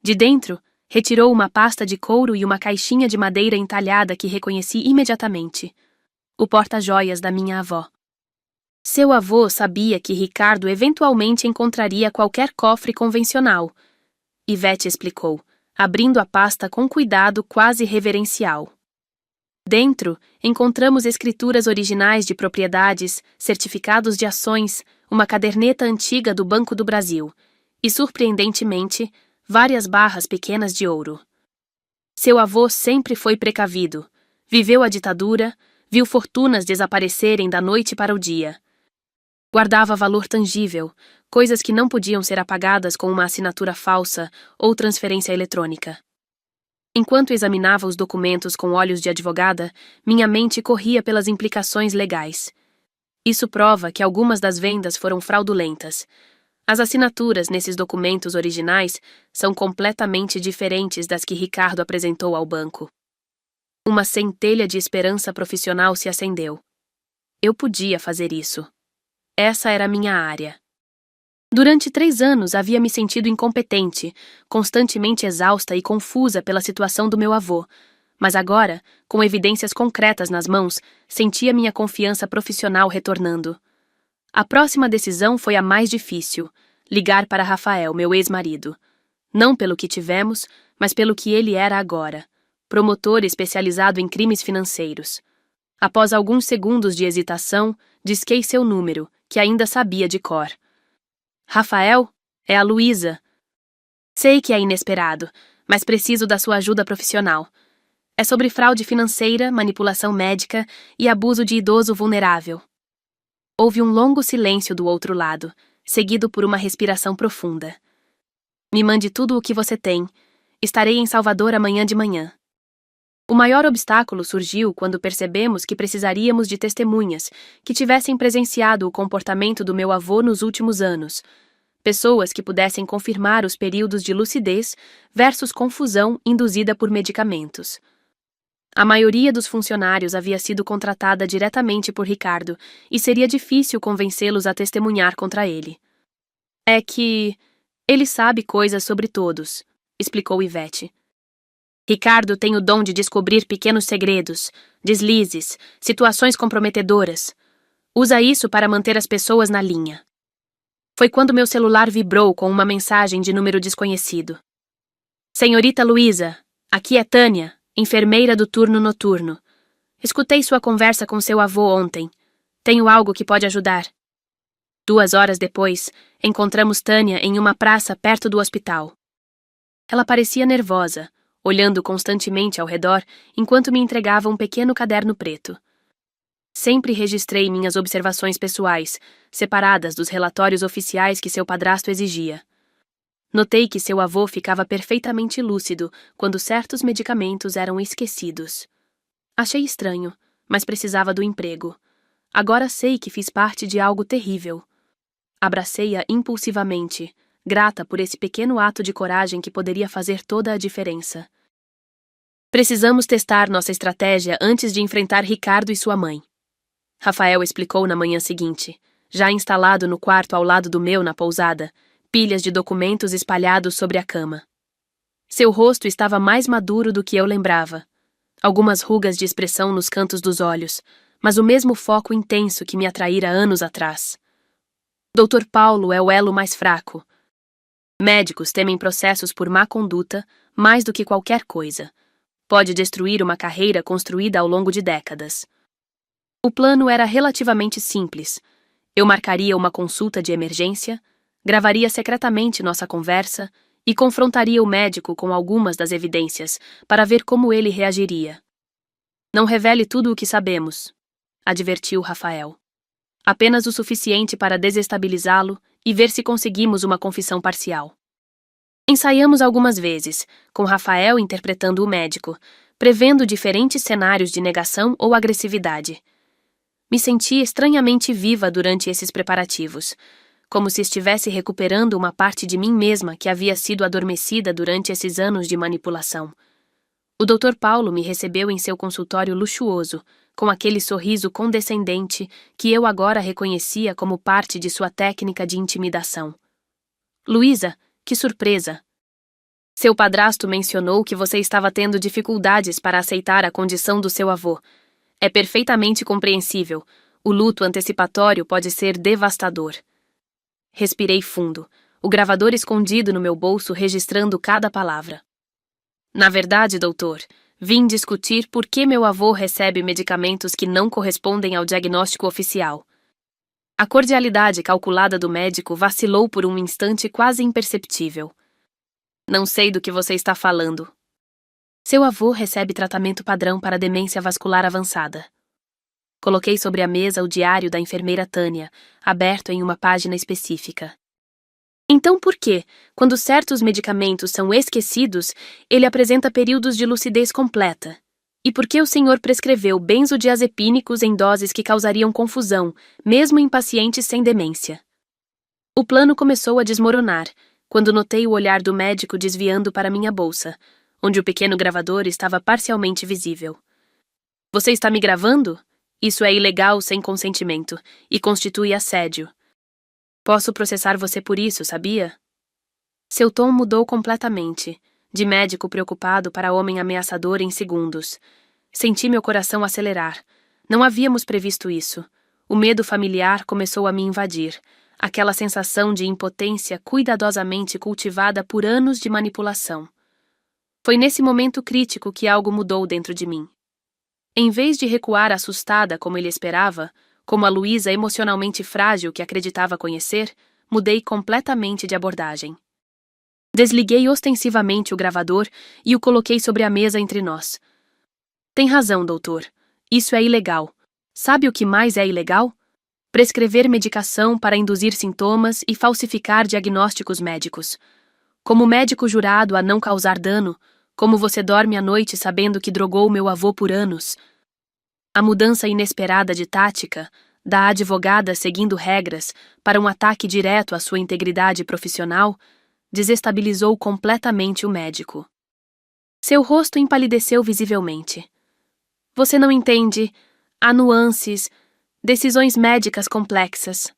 De dentro, retirou uma pasta de couro e uma caixinha de madeira entalhada que reconheci imediatamente. O porta-joias da minha avó. Seu avô sabia que Ricardo eventualmente encontraria qualquer cofre convencional. Ivete explicou, abrindo a pasta com cuidado quase reverencial. Dentro, encontramos escrituras originais de propriedades, certificados de ações, uma caderneta antiga do Banco do Brasil e, surpreendentemente, várias barras pequenas de ouro. Seu avô sempre foi precavido. Viveu a ditadura, viu fortunas desaparecerem da noite para o dia. Guardava valor tangível, coisas que não podiam ser apagadas com uma assinatura falsa ou transferência eletrônica. Enquanto examinava os documentos com olhos de advogada, minha mente corria pelas implicações legais. Isso prova que algumas das vendas foram fraudulentas. As assinaturas nesses documentos originais são completamente diferentes das que Ricardo apresentou ao banco. Uma centelha de esperança profissional se acendeu. Eu podia fazer isso. Essa era a minha área. Durante 3 anos havia me sentido incompetente, constantemente exausta e confusa pela situação do meu avô, mas agora, com evidências concretas nas mãos, sentia minha confiança profissional retornando. A próxima decisão foi a mais difícil: ligar para Rafael, meu ex-marido. Não pelo que tivemos, mas pelo que ele era agora, promotor especializado em crimes financeiros. Após alguns segundos de hesitação, disquei seu número, que ainda sabia de cor. Rafael? É a Luísa. Sei que é inesperado, mas preciso da sua ajuda profissional. É sobre fraude financeira, manipulação médica e abuso de idoso vulnerável. Houve um longo silêncio do outro lado, seguido por uma respiração profunda. Me mande tudo o que você tem. Estarei em Salvador amanhã de manhã. O maior obstáculo surgiu quando percebemos que precisaríamos de testemunhas que tivessem presenciado o comportamento do meu avô nos últimos anos. Pessoas que pudessem confirmar os períodos de lucidez versus confusão induzida por medicamentos. A maioria dos funcionários havia sido contratada diretamente por Ricardo e seria difícil convencê-los a testemunhar contra ele. É que ele sabe coisas sobre todos, explicou Ivete. Ricardo tem o dom de descobrir pequenos segredos, deslizes, situações comprometedoras. Usa isso para manter as pessoas na linha. Foi quando meu celular vibrou com uma mensagem de número desconhecido. Senhorita Luísa, aqui é Tânia, enfermeira do turno noturno. Escutei sua conversa com seu avô ontem. Tenho algo que pode ajudar. 2 horas depois, encontramos Tânia em uma praça perto do hospital. Ela parecia nervosa, olhando constantemente ao redor enquanto me entregava um pequeno caderno preto. Sempre registrei minhas observações pessoais, separadas dos relatórios oficiais que seu padrasto exigia. Notei que seu avô ficava perfeitamente lúcido quando certos medicamentos eram esquecidos. Achei estranho, mas precisava do emprego. Agora sei que fiz parte de algo terrível. Abracei-a impulsivamente, grata por esse pequeno ato de coragem que poderia fazer toda a diferença. Precisamos testar nossa estratégia antes de enfrentar Ricardo e sua mãe. Rafael explicou na manhã seguinte, já instalado no quarto ao lado do meu na pousada, pilhas de documentos espalhados sobre a cama. Seu rosto estava mais maduro do que eu lembrava. Algumas rugas de expressão nos cantos dos olhos, mas o mesmo foco intenso que me atraíra anos atrás. Dr. Paulo é o elo mais fraco. Médicos temem processos por má conduta mais do que qualquer coisa. Pode destruir uma carreira construída ao longo de décadas. O plano era relativamente simples. Eu marcaria uma consulta de emergência, gravaria secretamente nossa conversa e confrontaria o médico com algumas das evidências para ver como ele reagiria. Não revele tudo o que sabemos, advertiu Rafael. Apenas o suficiente para desestabilizá-lo e ver se conseguimos uma confissão parcial. Ensaiamos algumas vezes, com Rafael interpretando o médico, prevendo diferentes cenários de negação ou agressividade. Me senti estranhamente viva durante esses preparativos, como se estivesse recuperando uma parte de mim mesma que havia sido adormecida durante esses anos de manipulação. O Dr. Paulo me recebeu em seu consultório luxuoso, com aquele sorriso condescendente que eu agora reconhecia como parte de sua técnica de intimidação. Luísa, que surpresa! Seu padrasto mencionou que você estava tendo dificuldades para aceitar a condição do seu avô. É perfeitamente compreensível. O luto antecipatório pode ser devastador. Respirei fundo, o gravador escondido no meu bolso registrando cada palavra. Na verdade, doutor, vim discutir por que meu avô recebe medicamentos que não correspondem ao diagnóstico oficial. A cordialidade calculada do médico vacilou por um instante quase imperceptível. Não sei do que você está falando. Seu avô recebe tratamento padrão para demência vascular avançada. Coloquei sobre a mesa o diário da enfermeira Tânia, aberto em uma página específica. Então por que, quando certos medicamentos são esquecidos, ele apresenta períodos de lucidez completa? E por que o senhor prescreveu benzodiazepínicos em doses que causariam confusão, mesmo em pacientes sem demência? O plano começou a desmoronar, quando notei o olhar do médico desviando para minha bolsa, onde o pequeno gravador estava parcialmente visível. Você está me gravando? Isso é ilegal sem consentimento e constitui assédio. Posso processar você por isso, sabia? Seu tom mudou completamente, de médico preocupado para homem ameaçador em segundos. Senti meu coração acelerar. Não havíamos previsto isso. O medo familiar começou a me invadir, aquela sensação de impotência cuidadosamente cultivada por anos de manipulação. Foi nesse momento crítico que algo mudou dentro de mim. Em vez de recuar assustada como ele esperava, como a Luísa emocionalmente frágil que acreditava conhecer, mudei completamente de abordagem. Desliguei ostensivamente o gravador e o coloquei sobre a mesa entre nós. Tem razão, doutor. Isso é ilegal. Sabe o que mais é ilegal? Prescrever medicação para induzir sintomas e falsificar diagnósticos médicos. Como médico jurado a não causar dano, como você dorme à noite sabendo que drogou meu avô por anos. A mudança inesperada de tática, da advogada seguindo regras para um ataque direto à sua integridade profissional, desestabilizou completamente o médico. Seu rosto empalideceu visivelmente. Você não entende. Há nuances, decisões médicas complexas.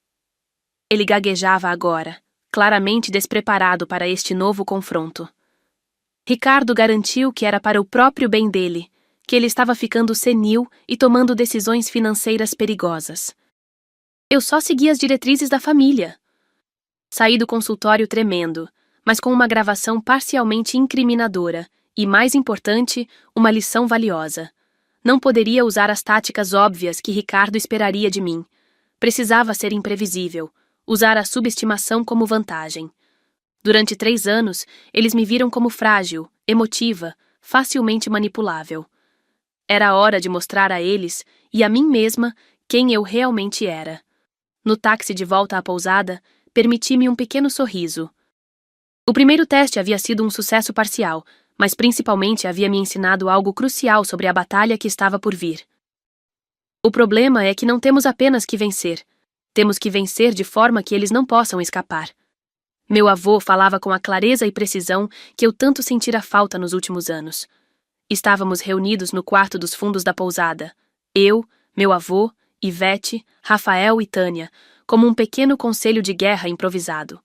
Ele gaguejava agora, claramente despreparado para este novo confronto. Ricardo garantiu que era para o próprio bem dele, que ele estava ficando senil e tomando decisões financeiras perigosas. Eu só segui as diretrizes da família. Saí do consultório tremendo, mas com uma gravação parcialmente incriminadora e, mais importante, uma lição valiosa. Não poderia usar as táticas óbvias que Ricardo esperaria de mim. Precisava ser imprevisível, usar a subestimação como vantagem. Durante 3 anos, eles me viram como frágil, emotiva, facilmente manipulável. Era a hora de mostrar a eles, e a mim mesma, quem eu realmente era. No táxi de volta à pousada, permiti-me um pequeno sorriso. O primeiro teste havia sido um sucesso parcial, mas principalmente havia me ensinado algo crucial sobre a batalha que estava por vir. O problema é que não temos apenas que vencer. Temos que vencer de forma que eles não possam escapar. Meu avô falava com a clareza e precisão que eu tanto sentira falta nos últimos anos. Estávamos reunidos no quarto dos fundos da pousada. Eu, meu avô, Ivete, Rafael e Tânia, como um pequeno conselho de guerra improvisado.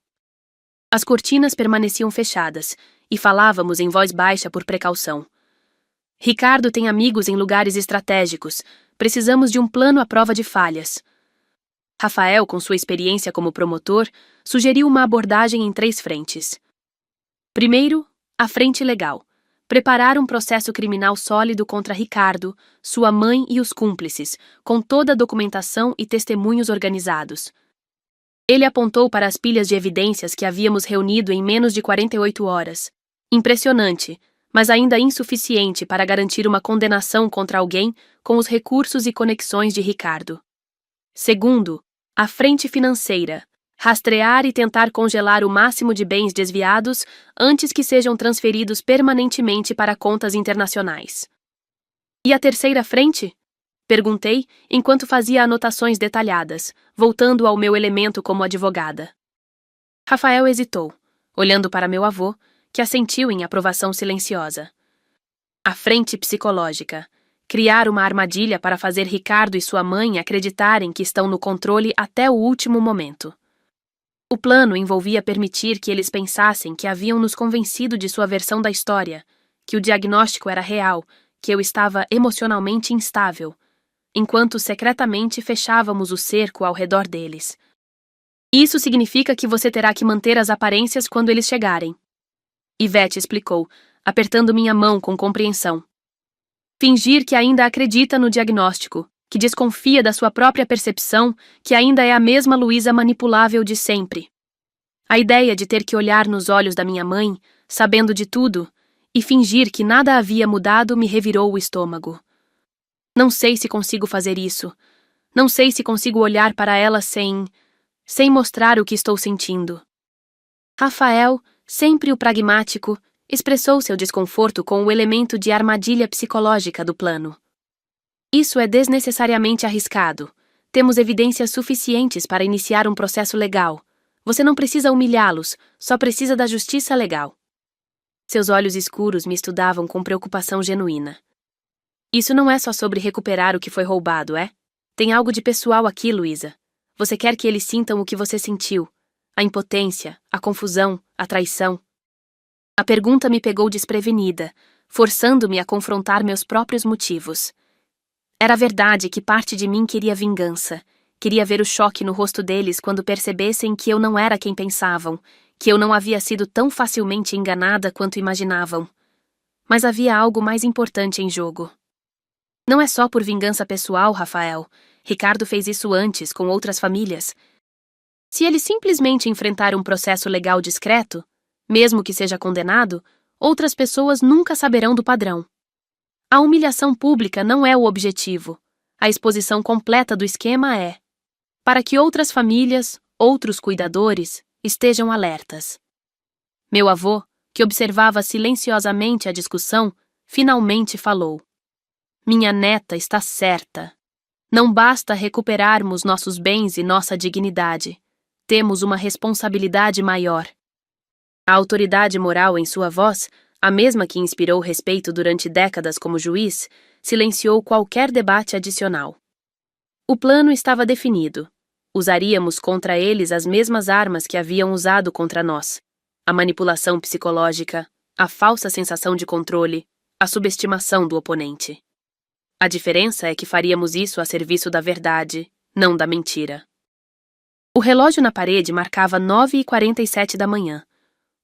As cortinas permaneciam fechadas, e falávamos em voz baixa por precaução. Ricardo tem amigos em lugares estratégicos. Precisamos de um plano à prova de falhas. Rafael, com sua experiência como promotor, sugeriu uma abordagem em 3 frentes. Primeiro, a frente legal. Preparar um processo criminal sólido contra Ricardo, sua mãe e os cúmplices, com toda a documentação e testemunhos organizados. Ele apontou para as pilhas de evidências que havíamos reunido em menos de 48 horas. Impressionante, mas ainda insuficiente para garantir uma condenação contra alguém com os recursos e conexões de Ricardo. Segundo, a frente financeira. Rastrear e tentar congelar o máximo de bens desviados antes que sejam transferidos permanentemente para contas internacionais. E a terceira frente? Perguntei, enquanto fazia anotações detalhadas, voltando ao meu elemento como advogada. Rafael hesitou, olhando para meu avô, que assentiu em aprovação silenciosa. A frente psicológica. Criar uma armadilha para fazer Ricardo e sua mãe acreditarem que estão no controle até o último momento. O plano envolvia permitir que eles pensassem que haviam nos convencido de sua versão da história, que o diagnóstico era real, que eu estava emocionalmente instável, enquanto secretamente fechávamos o cerco ao redor deles. Isso significa que você terá que manter as aparências quando eles chegarem. Ivete explicou, apertando minha mão com compreensão. Fingir que ainda acredita no diagnóstico, que desconfia da sua própria percepção, que ainda é a mesma Luísa manipulável de sempre. A ideia de ter que olhar nos olhos da minha mãe, sabendo de tudo, e fingir que nada havia mudado me revirou o estômago. Não sei se consigo fazer isso. Não sei se consigo olhar para ela sem mostrar o que estou sentindo. Rafael, sempre o pragmático, expressou seu desconforto com o elemento de armadilha psicológica do plano. Isso é desnecessariamente arriscado. Temos evidências suficientes para iniciar um processo legal. Você não precisa humilhá-los, só precisa da justiça legal. Seus olhos escuros me estudavam com preocupação genuína. Isso não é só sobre recuperar o que foi roubado, é? Tem algo de pessoal aqui, Luísa. Você quer que eles sintam o que você sentiu. A impotência, a confusão, a traição. A pergunta me pegou desprevenida, forçando-me a confrontar meus próprios motivos. Era verdade que parte de mim queria vingança. Queria ver o choque no rosto deles quando percebessem que eu não era quem pensavam, que eu não havia sido tão facilmente enganada quanto imaginavam. Mas havia algo mais importante em jogo. Não é só por vingança pessoal, Rafael. Ricardo fez isso antes, com outras famílias. Se ele simplesmente enfrentar um processo legal discreto, mesmo que seja condenado, outras pessoas nunca saberão do padrão. A humilhação pública não é o objetivo. A exposição completa do esquema é para que outras famílias, outros cuidadores, estejam alertas. Meu avô, que observava silenciosamente a discussão, finalmente falou. Minha neta está certa. Não basta recuperarmos nossos bens e nossa dignidade. Temos uma responsabilidade maior. A autoridade moral em sua voz, a mesma que inspirou respeito durante décadas como juiz, silenciou qualquer debate adicional. O plano estava definido. Usaríamos contra eles as mesmas armas que haviam usado contra nós: a manipulação psicológica, a falsa sensação de controle, a subestimação do oponente. A diferença é que faríamos isso a serviço da verdade, não da mentira. O relógio na parede marcava 9h47 da manhã,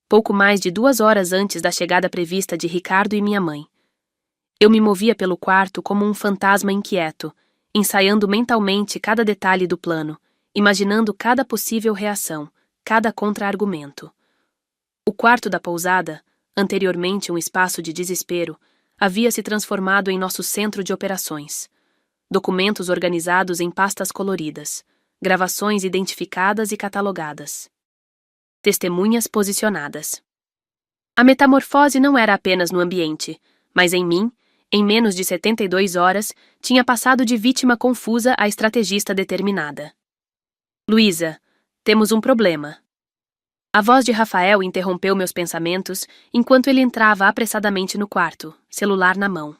pouco mais de 2 horas antes da chegada prevista de Ricardo e minha mãe. Eu me movia pelo quarto como um fantasma inquieto, ensaiando mentalmente cada detalhe do plano, imaginando cada possível reação, cada contra-argumento. O quarto da pousada, anteriormente um espaço de desespero, havia se transformado em nosso centro de operações. Documentos organizados em pastas coloridas, gravações identificadas e catalogadas. Testemunhas posicionadas. A metamorfose não era apenas no ambiente, mas em mim, em menos de 72 horas, tinha passado de vítima confusa a estrategista determinada. Luísa, temos um problema. A voz de Rafael interrompeu meus pensamentos enquanto ele entrava apressadamente no quarto, celular na mão.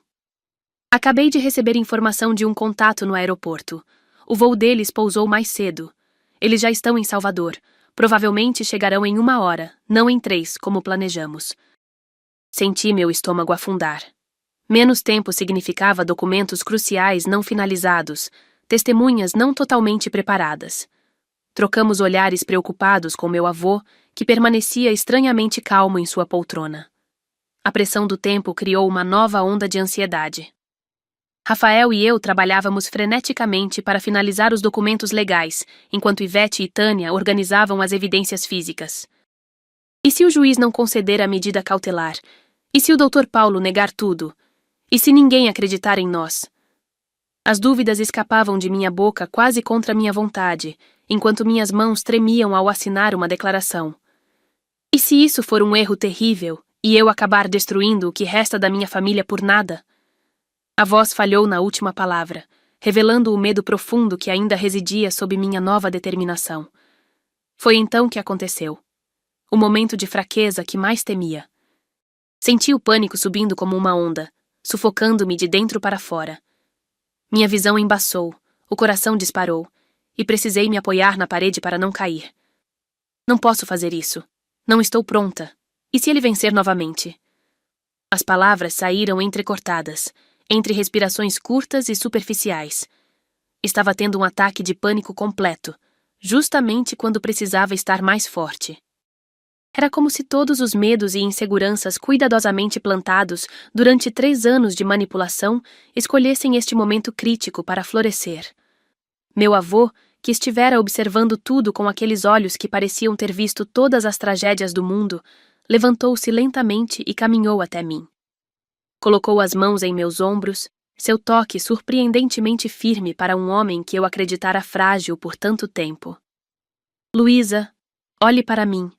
Acabei de receber informação de um contato no aeroporto. O voo deles pousou mais cedo. Eles já estão em Salvador. Provavelmente chegarão em 1 hora, não em 3, como planejamos. Senti meu estômago afundar. Menos tempo significava documentos cruciais não finalizados, testemunhas não totalmente preparadas. Trocamos olhares preocupados com meu avô, que permanecia estranhamente calmo em sua poltrona. A pressão do tempo criou uma nova onda de ansiedade. Rafael e eu trabalhávamos freneticamente para finalizar os documentos legais, enquanto Ivete e Tânia organizavam as evidências físicas. E se o juiz não conceder a medida cautelar? E se o Dr. Paulo negar tudo? E se ninguém acreditar em nós? As dúvidas escapavam de minha boca quase contra minha vontade, enquanto minhas mãos tremiam ao assinar uma declaração. E se isso for um erro terrível, e eu acabar destruindo o que resta da minha família por nada? A voz falhou na última palavra, revelando o medo profundo que ainda residia sob minha nova determinação. Foi então que aconteceu. O momento de fraqueza que mais temia. Senti o pânico subindo como uma onda, sufocando-me de dentro para fora. Minha visão embaçou, o coração disparou, e precisei me apoiar na parede para não cair. Não posso fazer isso. Não estou pronta. E se ele vencer novamente? As palavras saíram entrecortadas, entre respirações curtas e superficiais. Estava tendo um ataque de pânico completo, justamente quando precisava estar mais forte. Era como se todos os medos e inseguranças cuidadosamente plantados durante 3 anos de manipulação escolhessem este momento crítico para florescer. Meu avô, que estivera observando tudo com aqueles olhos que pareciam ter visto todas as tragédias do mundo, levantou-se lentamente e caminhou até mim. Colocou as mãos em meus ombros, seu toque surpreendentemente firme para um homem que eu acreditara frágil por tanto tempo. Luísa, olhe para mim.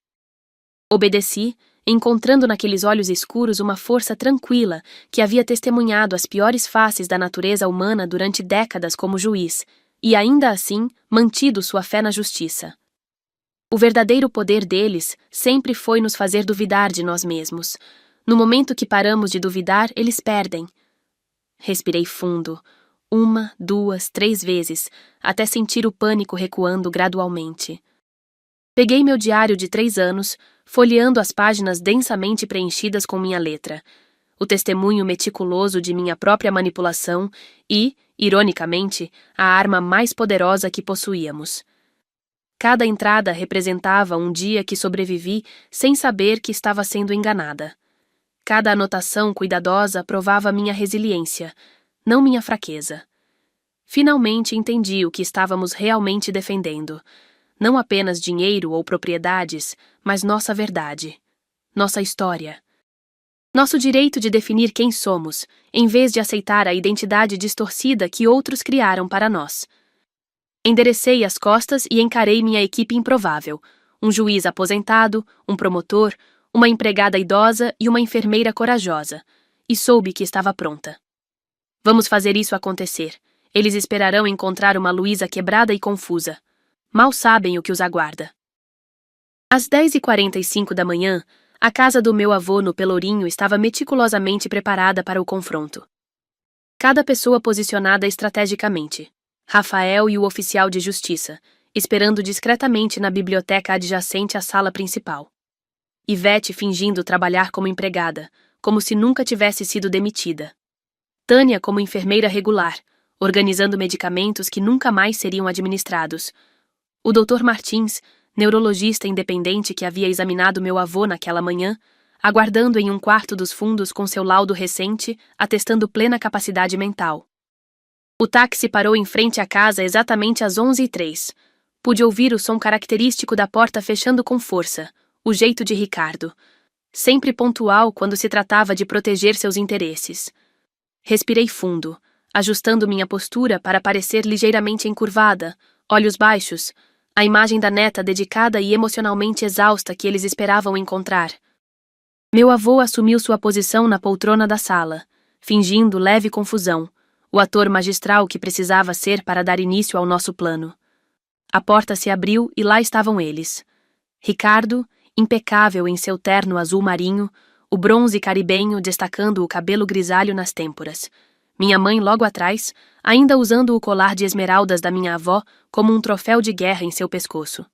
Obedeci, encontrando naqueles olhos escuros uma força tranquila que havia testemunhado as piores faces da natureza humana durante décadas como juiz, e ainda assim mantido sua fé na justiça. O verdadeiro poder deles sempre foi nos fazer duvidar de nós mesmos. No momento que paramos de duvidar, eles perdem. Respirei fundo, 1, 2, 3 vezes, até sentir o pânico recuando gradualmente. Peguei meu diário de 3 anos, folheando as páginas densamente preenchidas com minha letra, o testemunho meticuloso de minha própria manipulação e, ironicamente, a arma mais poderosa que possuíamos. Cada entrada representava um dia que sobrevivi sem saber que estava sendo enganada. Cada anotação cuidadosa provava minha resiliência, não minha fraqueza. Finalmente entendi o que estávamos realmente defendendo. Não apenas dinheiro ou propriedades, mas nossa verdade, nossa história. Nosso direito de definir quem somos, em vez de aceitar a identidade distorcida que outros criaram para nós. Enderecei as costas e encarei minha equipe improvável, um juiz aposentado, um promotor, uma empregada idosa e uma enfermeira corajosa, e soube que estava pronta. Vamos fazer isso acontecer. Eles esperarão encontrar uma Luísa quebrada e confusa. Mal sabem o que os aguarda. Às 10h45 da manhã, a casa do meu avô no Pelourinho estava meticulosamente preparada para o confronto. Cada pessoa posicionada estrategicamente. Rafael e o oficial de justiça, esperando discretamente na biblioteca adjacente à sala principal. Ivete fingindo trabalhar como empregada, como se nunca tivesse sido demitida. Tânia como enfermeira regular, organizando medicamentos que nunca mais seriam administrados. O Dr. Martins, neurologista independente que havia examinado meu avô naquela manhã, aguardando em um quarto dos fundos com seu laudo recente, atestando plena capacidade mental. O táxi parou em frente à casa exatamente às 11h03. Pude ouvir o som característico da porta fechando com força, o jeito de Ricardo, sempre pontual quando se tratava de proteger seus interesses. Respirei fundo, ajustando minha postura para parecer ligeiramente encurvada, olhos baixos, a imagem da neta dedicada e emocionalmente exausta que eles esperavam encontrar. Meu avô assumiu sua posição na poltrona da sala, fingindo leve confusão, o ator magistral que precisava ser para dar início ao nosso plano. A porta se abriu e lá estavam eles. Ricardo, impecável em seu terno azul marinho, o bronze caribenho destacando o cabelo grisalho nas têmporas. Minha mãe logo atrás, ainda usando o colar de esmeraldas da minha avó como um troféu de guerra em seu pescoço.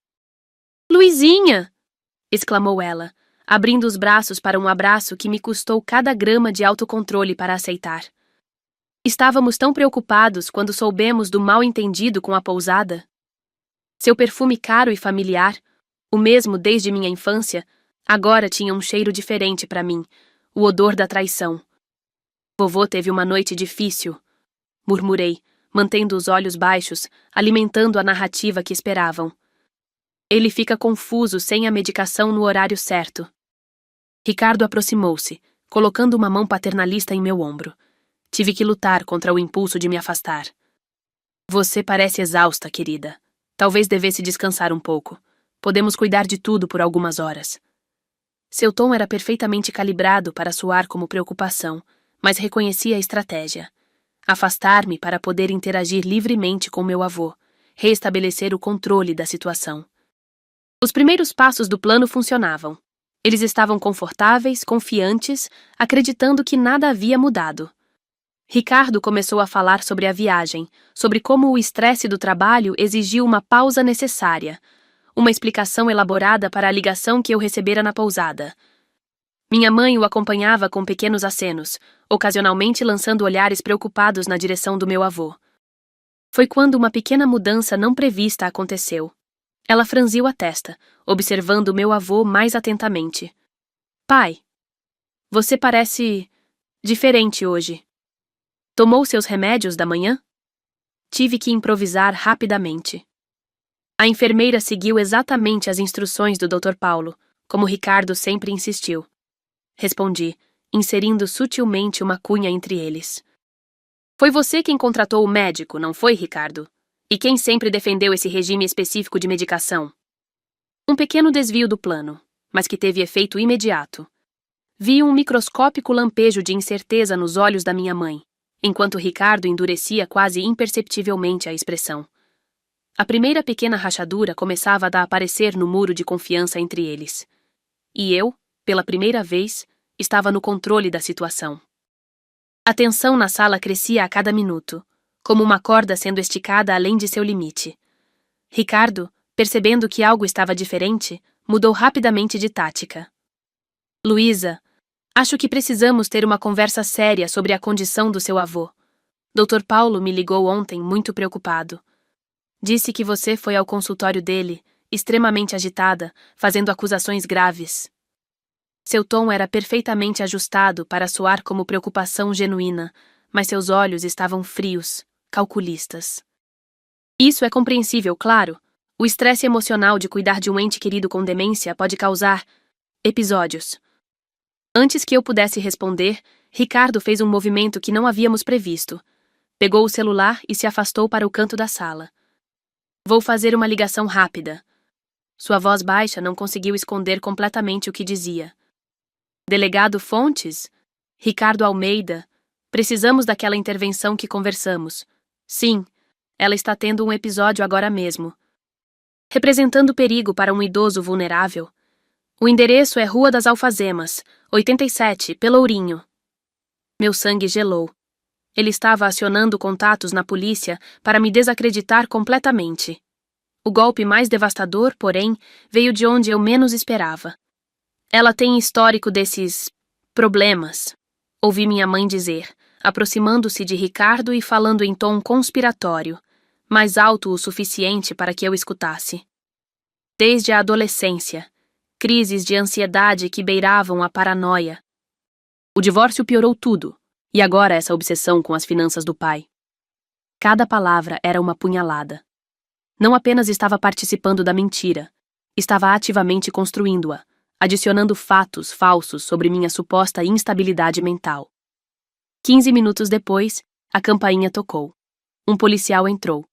"Luizinha!" exclamou ela, abrindo os braços para um abraço que me custou cada grama de autocontrole para aceitar. Estávamos tão preocupados quando soubemos do mal-entendido com a pousada. Seu perfume caro e familiar, o mesmo desde minha infância, agora tinha um cheiro diferente para mim, o odor da traição. Vovô teve uma noite difícil, murmurei, mantendo os olhos baixos, alimentando a narrativa que esperavam. Ele fica confuso sem a medicação no horário certo. Ricardo aproximou-se, colocando uma mão paternalista em meu ombro. Tive que lutar contra o impulso de me afastar. Você parece exausta, querida. Talvez devesse descansar um pouco. Podemos cuidar de tudo por algumas horas. Seu tom era perfeitamente calibrado para soar como preocupação, mas reconhecia a estratégia. Afastar-me para poder interagir livremente com meu avô, reestabelecer o controle da situação. Os primeiros passos do plano funcionavam. Eles estavam confortáveis, confiantes, acreditando que nada havia mudado. Ricardo começou a falar sobre a viagem, sobre como o estresse do trabalho exigiu uma pausa necessária, uma explicação elaborada para a ligação que eu recebera na pousada. Minha mãe o acompanhava com pequenos acenos, ocasionalmente lançando olhares preocupados na direção do meu avô. Foi quando uma pequena mudança não prevista aconteceu. Ela franziu a testa, observando meu avô mais atentamente. Pai, você parece diferente hoje. Tomou seus remédios da manhã? Tive que improvisar rapidamente. A enfermeira seguiu exatamente as instruções do Dr. Paulo, como Ricardo sempre insistiu. Respondi, inserindo sutilmente uma cunha entre eles. Foi você quem contratou o médico, não foi, Ricardo? E quem sempre defendeu esse regime específico de medicação? Um pequeno desvio do plano, mas que teve efeito imediato. Vi um microscópico lampejo de incerteza nos olhos da minha mãe, enquanto Ricardo endurecia quase imperceptivelmente a expressão. A primeira pequena rachadura começava a aparecer no muro de confiança entre eles. E eu, pela primeira vez, estava no controle da situação. A tensão na sala crescia a cada minuto, como uma corda sendo esticada além de seu limite. Ricardo, percebendo que algo estava diferente, mudou rapidamente de tática. Luísa, acho que precisamos ter uma conversa séria sobre a condição do seu avô. Dr. Paulo me ligou ontem muito preocupado. Disse que você foi ao consultório dele, extremamente agitada, fazendo acusações graves. Seu tom era perfeitamente ajustado para soar como preocupação genuína, mas seus olhos estavam frios, calculistas. Isso é compreensível, claro. O estresse emocional de cuidar de um ente querido com demência pode causar episódios. Antes que eu pudesse responder, Ricardo fez um movimento que não havíamos previsto. Pegou o celular e se afastou para o canto da sala. Vou fazer uma ligação rápida. Sua voz baixa não conseguiu esconder completamente o que dizia. Delegado Fontes? Ricardo Almeida? Precisamos daquela intervenção que conversamos. Sim, ela está tendo um episódio agora mesmo. Representando perigo para um idoso vulnerável. O endereço é Rua das Alfazemas, 87, Pelourinho. Meu sangue gelou. Ele estava acionando contatos na polícia para me desacreditar completamente. O golpe mais devastador, porém, veio de onde eu menos esperava. Ela tem histórico desses problemas, ouvi minha mãe dizer, aproximando-se de Ricardo e falando em tom conspiratório, mais alto o suficiente para que eu escutasse. Desde a adolescência, crises de ansiedade que beiravam a paranoia. O divórcio piorou tudo, e agora essa obsessão com as finanças do pai. Cada palavra era uma punhalada. Não apenas estava participando da mentira, estava ativamente construindo-a, adicionando fatos falsos sobre minha suposta instabilidade mental. 15 minutos depois, a campainha tocou. Um policial entrou.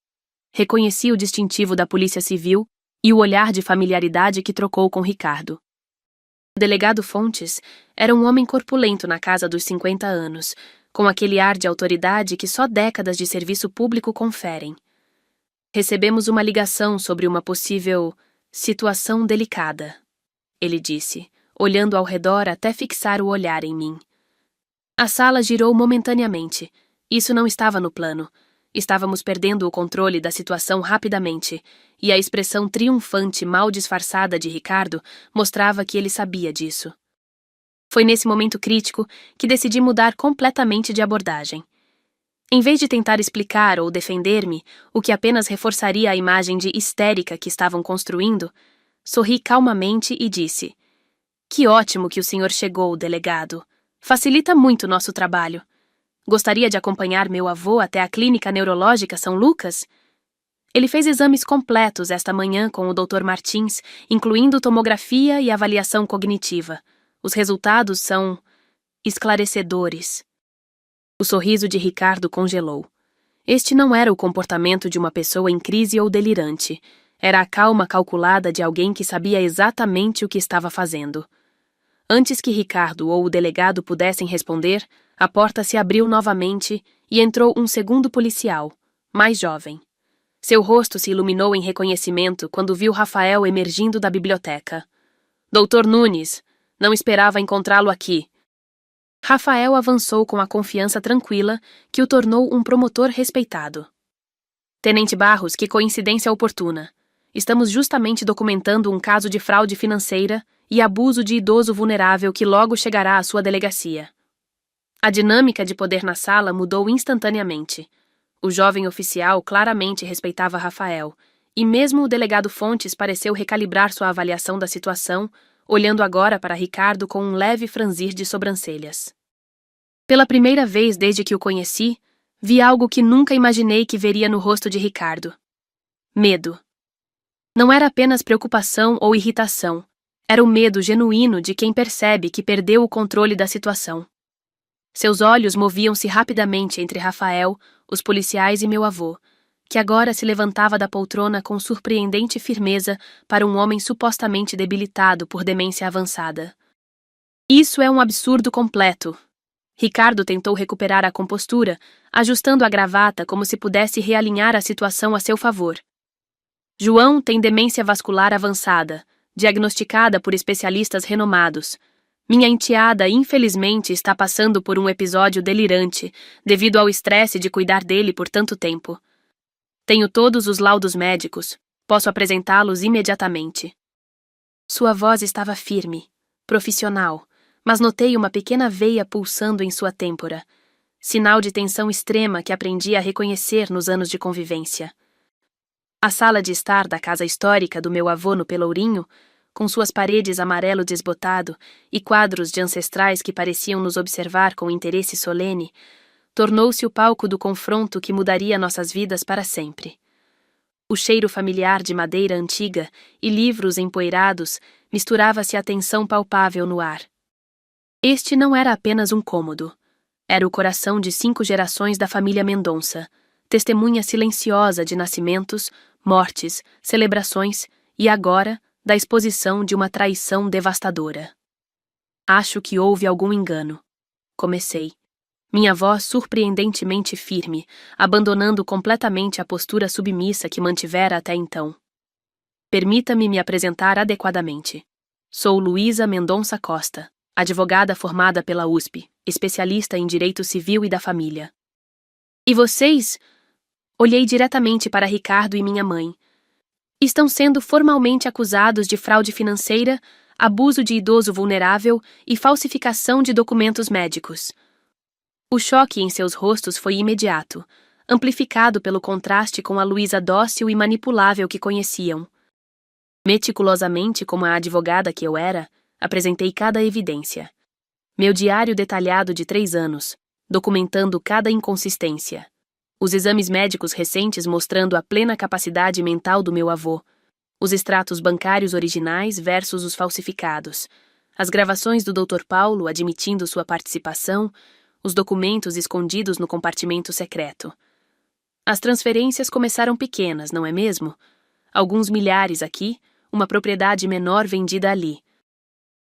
Reconheci o distintivo da Polícia Civil e o olhar de familiaridade que trocou com Ricardo. O delegado Fontes era um homem corpulento na casa dos 50 anos, com aquele ar de autoridade que só décadas de serviço público conferem. Recebemos uma ligação sobre uma possível situação delicada, ele disse, olhando ao redor até fixar o olhar em mim. A sala girou momentaneamente. Isso não estava no plano. Estávamos perdendo o controle da situação rapidamente, e a expressão triunfante mal disfarçada de Ricardo mostrava que ele sabia disso. Foi nesse momento crítico que decidi mudar completamente de abordagem. Em vez de tentar explicar ou defender-me, o que apenas reforçaria a imagem de histérica que estavam construindo, sorri calmamente e disse: "Que ótimo que o senhor chegou, delegado. Facilita muito nosso trabalho. Gostaria de acompanhar meu avô até a Clínica Neurológica São Lucas? Ele fez exames completos esta manhã com o Dr. Martins, incluindo tomografia e avaliação cognitiva. Os resultados são esclarecedores. O sorriso de Ricardo congelou. Este não era o comportamento de uma pessoa em crise ou delirante. Era a calma calculada de alguém que sabia exatamente o que estava fazendo. Antes que Ricardo ou o delegado pudessem responder, a porta se abriu novamente e entrou um segundo policial, mais jovem. Seu rosto se iluminou em reconhecimento quando viu Rafael emergindo da biblioteca. Doutor Nunes, não esperava encontrá-lo aqui. Rafael avançou com a confiança tranquila que o tornou um promotor respeitado. Tenente Barros, que coincidência oportuna. Estamos justamente documentando um caso de fraude financeira e abuso de idoso vulnerável que logo chegará à sua delegacia. A dinâmica de poder na sala mudou instantaneamente. O jovem oficial claramente respeitava Rafael, e mesmo o delegado Fontes pareceu recalibrar sua avaliação da situação, olhando agora para Ricardo com um leve franzir de sobrancelhas. Pela primeira vez desde que o conheci, vi algo que nunca imaginei que veria no rosto de Ricardo. Medo. Não era apenas preocupação ou irritação, era o medo genuíno de quem percebe que perdeu o controle da situação. Seus olhos moviam-se rapidamente entre Rafael, os policiais e meu avô, que agora se levantava da poltrona com surpreendente firmeza para um homem supostamente debilitado por demência avançada. Isso é um absurdo completo. Ricardo tentou recuperar a compostura, ajustando a gravata como se pudesse realinhar a situação a seu favor. João tem demência vascular avançada, diagnosticada por especialistas renomados. Minha enteada, infelizmente, está passando por um episódio delirante, devido ao estresse de cuidar dele por tanto tempo. Tenho todos os laudos médicos, posso apresentá-los imediatamente. Sua voz estava firme, profissional, mas notei uma pequena veia pulsando em sua têmpora, sinal de tensão extrema que aprendi a reconhecer nos anos de convivência. A sala de estar da casa histórica do meu avô no Pelourinho, com suas paredes amarelo desbotado e quadros de ancestrais que pareciam nos observar com interesse solene, tornou-se o palco do confronto que mudaria nossas vidas para sempre. O cheiro familiar de madeira antiga e livros empoeirados misturava-se à tensão palpável no ar. Este não era apenas um cômodo. Era o coração de 5 gerações da família Mendonça, testemunha silenciosa de nascimentos, mortes, celebrações e agora da exposição de uma traição devastadora. Acho que houve algum engano. Comecei. Minha voz surpreendentemente firme, abandonando completamente a postura submissa que mantivera até então. Permita-me me apresentar adequadamente. Sou Luísa Mendonça Costa, advogada formada pela USP, especialista em direito civil e da família. E vocês? Olhei diretamente para Ricardo e minha mãe. Estão sendo formalmente acusados de fraude financeira, abuso de idoso vulnerável e falsificação de documentos médicos. O choque em seus rostos foi imediato, amplificado pelo contraste com a Luísa dócil e manipulável que conheciam. Meticulosamente, como a advogada que eu era, apresentei cada evidência. Meu diário detalhado de 3 anos, documentando cada inconsistência. Os exames médicos recentes mostrando a plena capacidade mental do meu avô. Os extratos bancários originais versus os falsificados. As gravações do Dr. Paulo admitindo sua participação, os documentos escondidos no compartimento secreto. As transferências começaram pequenas, não é mesmo? Alguns milhares aqui, uma propriedade menor vendida ali.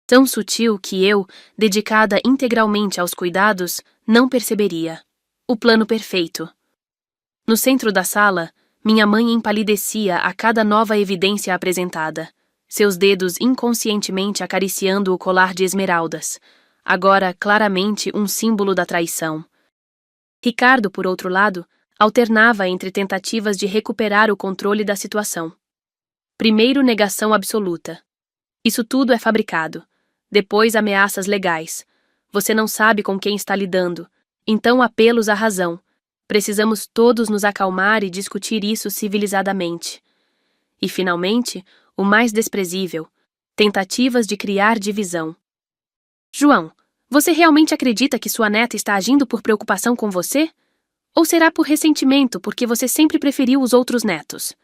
Tão sutil que eu, dedicada integralmente aos cuidados, não perceberia. O plano perfeito. No centro da sala, minha mãe empalidecia a cada nova evidência apresentada, seus dedos inconscientemente acariciando o colar de esmeraldas, agora claramente um símbolo da traição. Ricardo, por outro lado, alternava entre tentativas de recuperar o controle da situação. Primeiro, negação absoluta. Isso tudo é fabricado. Depois, ameaças legais. Você não sabe com quem está lidando. Então, apelos à razão. Precisamos todos nos acalmar e discutir isso civilizadamente. E, finalmente, o mais desprezível, tentativas de criar divisão. João, Você realmente acredita que sua neta está agindo por preocupação com você? Ou será por ressentimento porque você sempre preferiu os outros netos?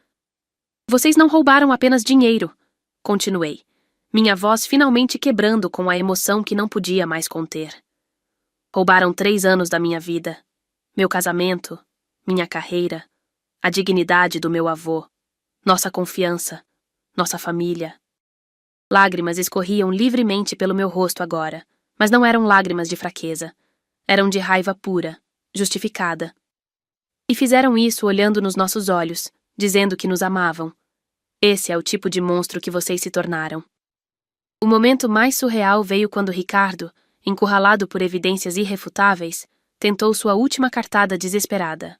Vocês não roubaram apenas dinheiro, continuei, minha voz finalmente quebrando com a emoção que não podia mais conter. Roubaram 3 anos da minha vida, meu casamento, minha carreira, a dignidade do meu avô, nossa confiança, nossa família. Lágrimas escorriam livremente pelo meu rosto agora, mas não eram lágrimas de fraqueza. Eram de raiva pura, justificada. E fizeram isso olhando nos nossos olhos, dizendo que nos amavam. Esse é o tipo de monstro que vocês se tornaram. O momento mais surreal veio quando Ricardo, encurralado por evidências irrefutáveis, tentou sua última cartada desesperada.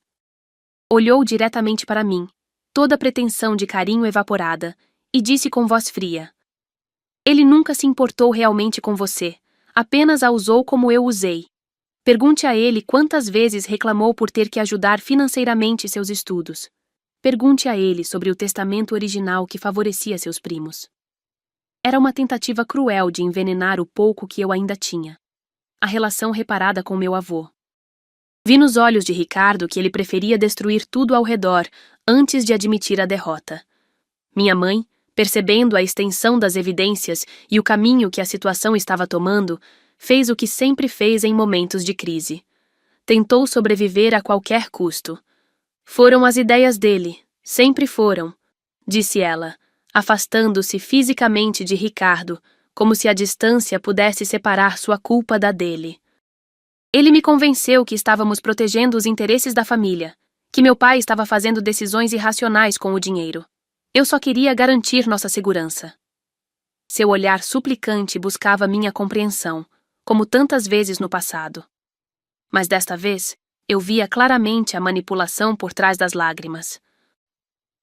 Olhou diretamente para mim, toda a pretensão de carinho evaporada, e disse com voz fria: Ele nunca se importou realmente com você, apenas a usou como eu usei. Pergunte a ele quantas vezes reclamou por ter que ajudar financeiramente seus estudos. Pergunte a ele sobre o testamento original que favorecia seus primos. Era uma tentativa cruel de envenenar o pouco que eu ainda tinha. A relação reparada com meu avô. Vi nos olhos de Ricardo que ele preferia destruir tudo ao redor antes de admitir a derrota. Minha mãe, percebendo a extensão das evidências e o caminho que a situação estava tomando, fez o que sempre fez em momentos de crise. Tentou sobreviver a qualquer custo. Foram as ideias dele, sempre foram, disse ela, afastando-se fisicamente de Ricardo, como se a distância pudesse separar sua culpa da dele. Ele me convenceu que estávamos protegendo os interesses da família, que meu pai estava fazendo decisões irracionais com o dinheiro. Eu só queria garantir nossa segurança. Seu olhar suplicante buscava minha compreensão, como tantas vezes no passado. Mas desta vez, eu via claramente a manipulação por trás das lágrimas.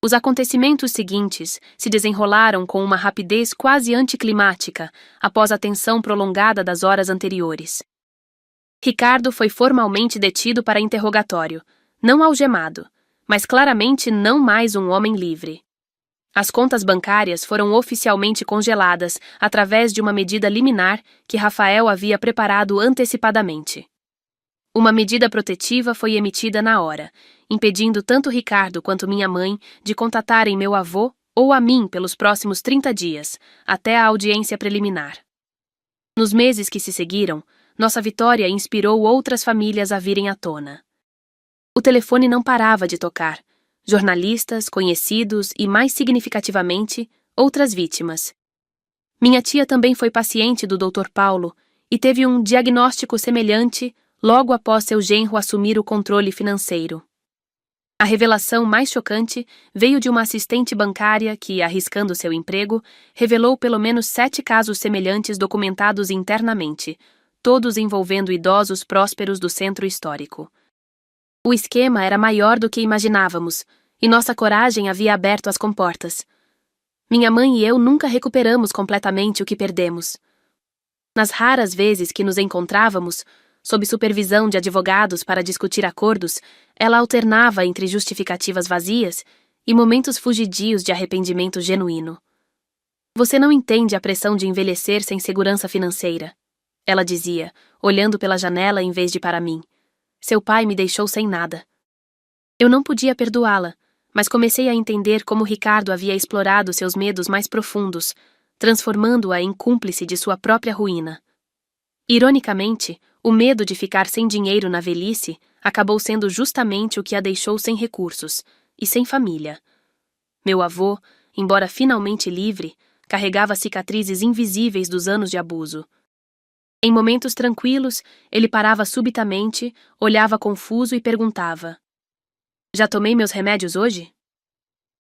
Os acontecimentos seguintes se desenrolaram com uma rapidez quase anticlimática após a tensão prolongada das horas anteriores. Ricardo foi formalmente detido para interrogatório, não algemado, mas claramente não mais um homem livre. As contas bancárias foram oficialmente congeladas através de uma medida liminar que Rafael havia preparado antecipadamente. Uma medida protetiva foi emitida na hora, impedindo tanto Ricardo quanto minha mãe de contatarem meu avô ou a mim pelos próximos 30 dias, até a audiência preliminar. Nos meses que se seguiram, nossa vitória inspirou outras famílias a virem à tona. O telefone não parava de tocar. Jornalistas, conhecidos e, mais significativamente, outras vítimas. Minha tia também foi paciente do Dr. Paulo e teve um diagnóstico semelhante logo após seu genro assumir o controle financeiro. A revelação mais chocante veio de uma assistente bancária que, arriscando seu emprego, revelou pelo menos 7 casos semelhantes documentados internamente, todos envolvendo idosos prósperos do centro histórico. O esquema era maior do que imaginávamos, e nossa coragem havia aberto as comportas. Minha mãe e eu nunca recuperamos completamente o que perdemos. Nas raras vezes que nos encontrávamos, sob supervisão de advogados para discutir acordos, ela alternava entre justificativas vazias e momentos fugidios de arrependimento genuíno. Você não entende a pressão de envelhecer sem segurança financeira, ela dizia, olhando pela janela em vez de para mim. Seu pai me deixou sem nada. Eu não podia perdoá-la, mas comecei a entender como Ricardo havia explorado seus medos mais profundos, transformando-a em cúmplice de sua própria ruína. Ironicamente, o medo de ficar sem dinheiro na velhice acabou sendo justamente o que a deixou sem recursos e sem família. Meu avô, embora finalmente livre, carregava cicatrizes invisíveis dos anos de abuso. Em momentos tranquilos, ele parava subitamente, olhava confuso e perguntava: Já tomei meus remédios hoje?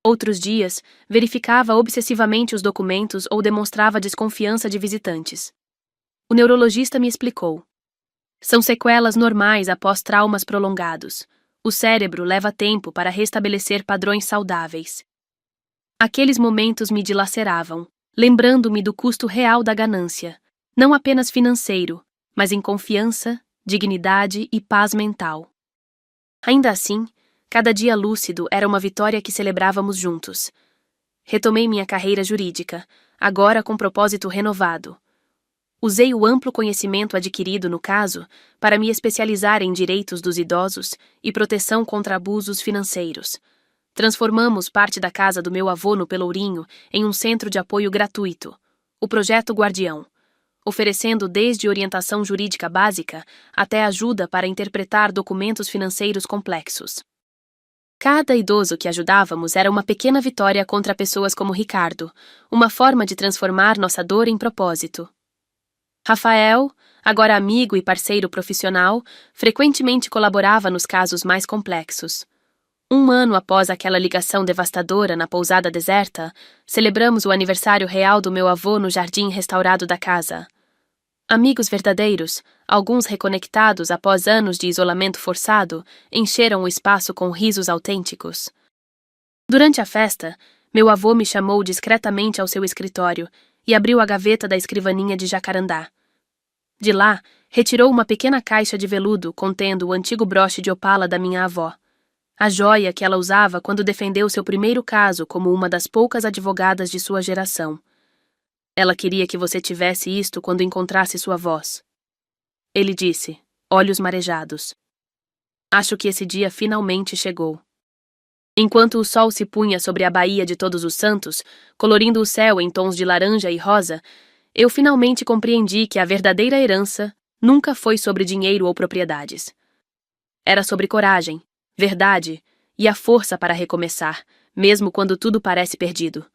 Outros dias, verificava obsessivamente os documentos ou demonstrava desconfiança de visitantes. O neurologista me explicou. São sequelas normais após traumas prolongados. O cérebro leva tempo para restabelecer padrões saudáveis. Aqueles momentos me dilaceravam, lembrando-me do custo real da ganância. Não apenas financeiro, mas em confiança, dignidade e paz mental. Ainda assim, cada dia lúcido era uma vitória que celebrávamos juntos. Retomei minha carreira jurídica, agora com propósito renovado. Usei o amplo conhecimento adquirido no caso para me especializar em direitos dos idosos e proteção contra abusos financeiros. Transformamos parte da casa do meu avô no Pelourinho em um centro de apoio gratuito, o Projeto Guardião, oferecendo desde orientação jurídica básica até ajuda para interpretar documentos financeiros complexos. Cada idoso que ajudávamos era uma pequena vitória contra pessoas como Ricardo, uma forma de transformar nossa dor em propósito. Rafael, agora amigo e parceiro profissional, frequentemente colaborava nos casos mais complexos. 1 ano após aquela ligação devastadora na pousada deserta, celebramos o aniversário real do meu avô no jardim restaurado da casa. Amigos verdadeiros, alguns reconectados após anos de isolamento forçado, encheram o espaço com risos autênticos. Durante a festa, meu avô me chamou discretamente ao seu escritório e abriu a gaveta da escrivaninha de jacarandá. De lá, retirou uma pequena caixa de veludo contendo o antigo broche de opala da minha avó, a joia que ela usava quando defendeu seu primeiro caso como uma das poucas advogadas de sua geração. Ela queria que você tivesse isto quando encontrasse sua voz. Ele disse, olhos marejados. Acho que esse dia finalmente chegou. Enquanto o sol se punha sobre a Baía de Todos os Santos, colorindo o céu em tons de laranja e rosa, eu finalmente compreendi que a verdadeira herança nunca foi sobre dinheiro ou propriedades. Era sobre coragem, verdade e a força para recomeçar, mesmo quando tudo parece perdido.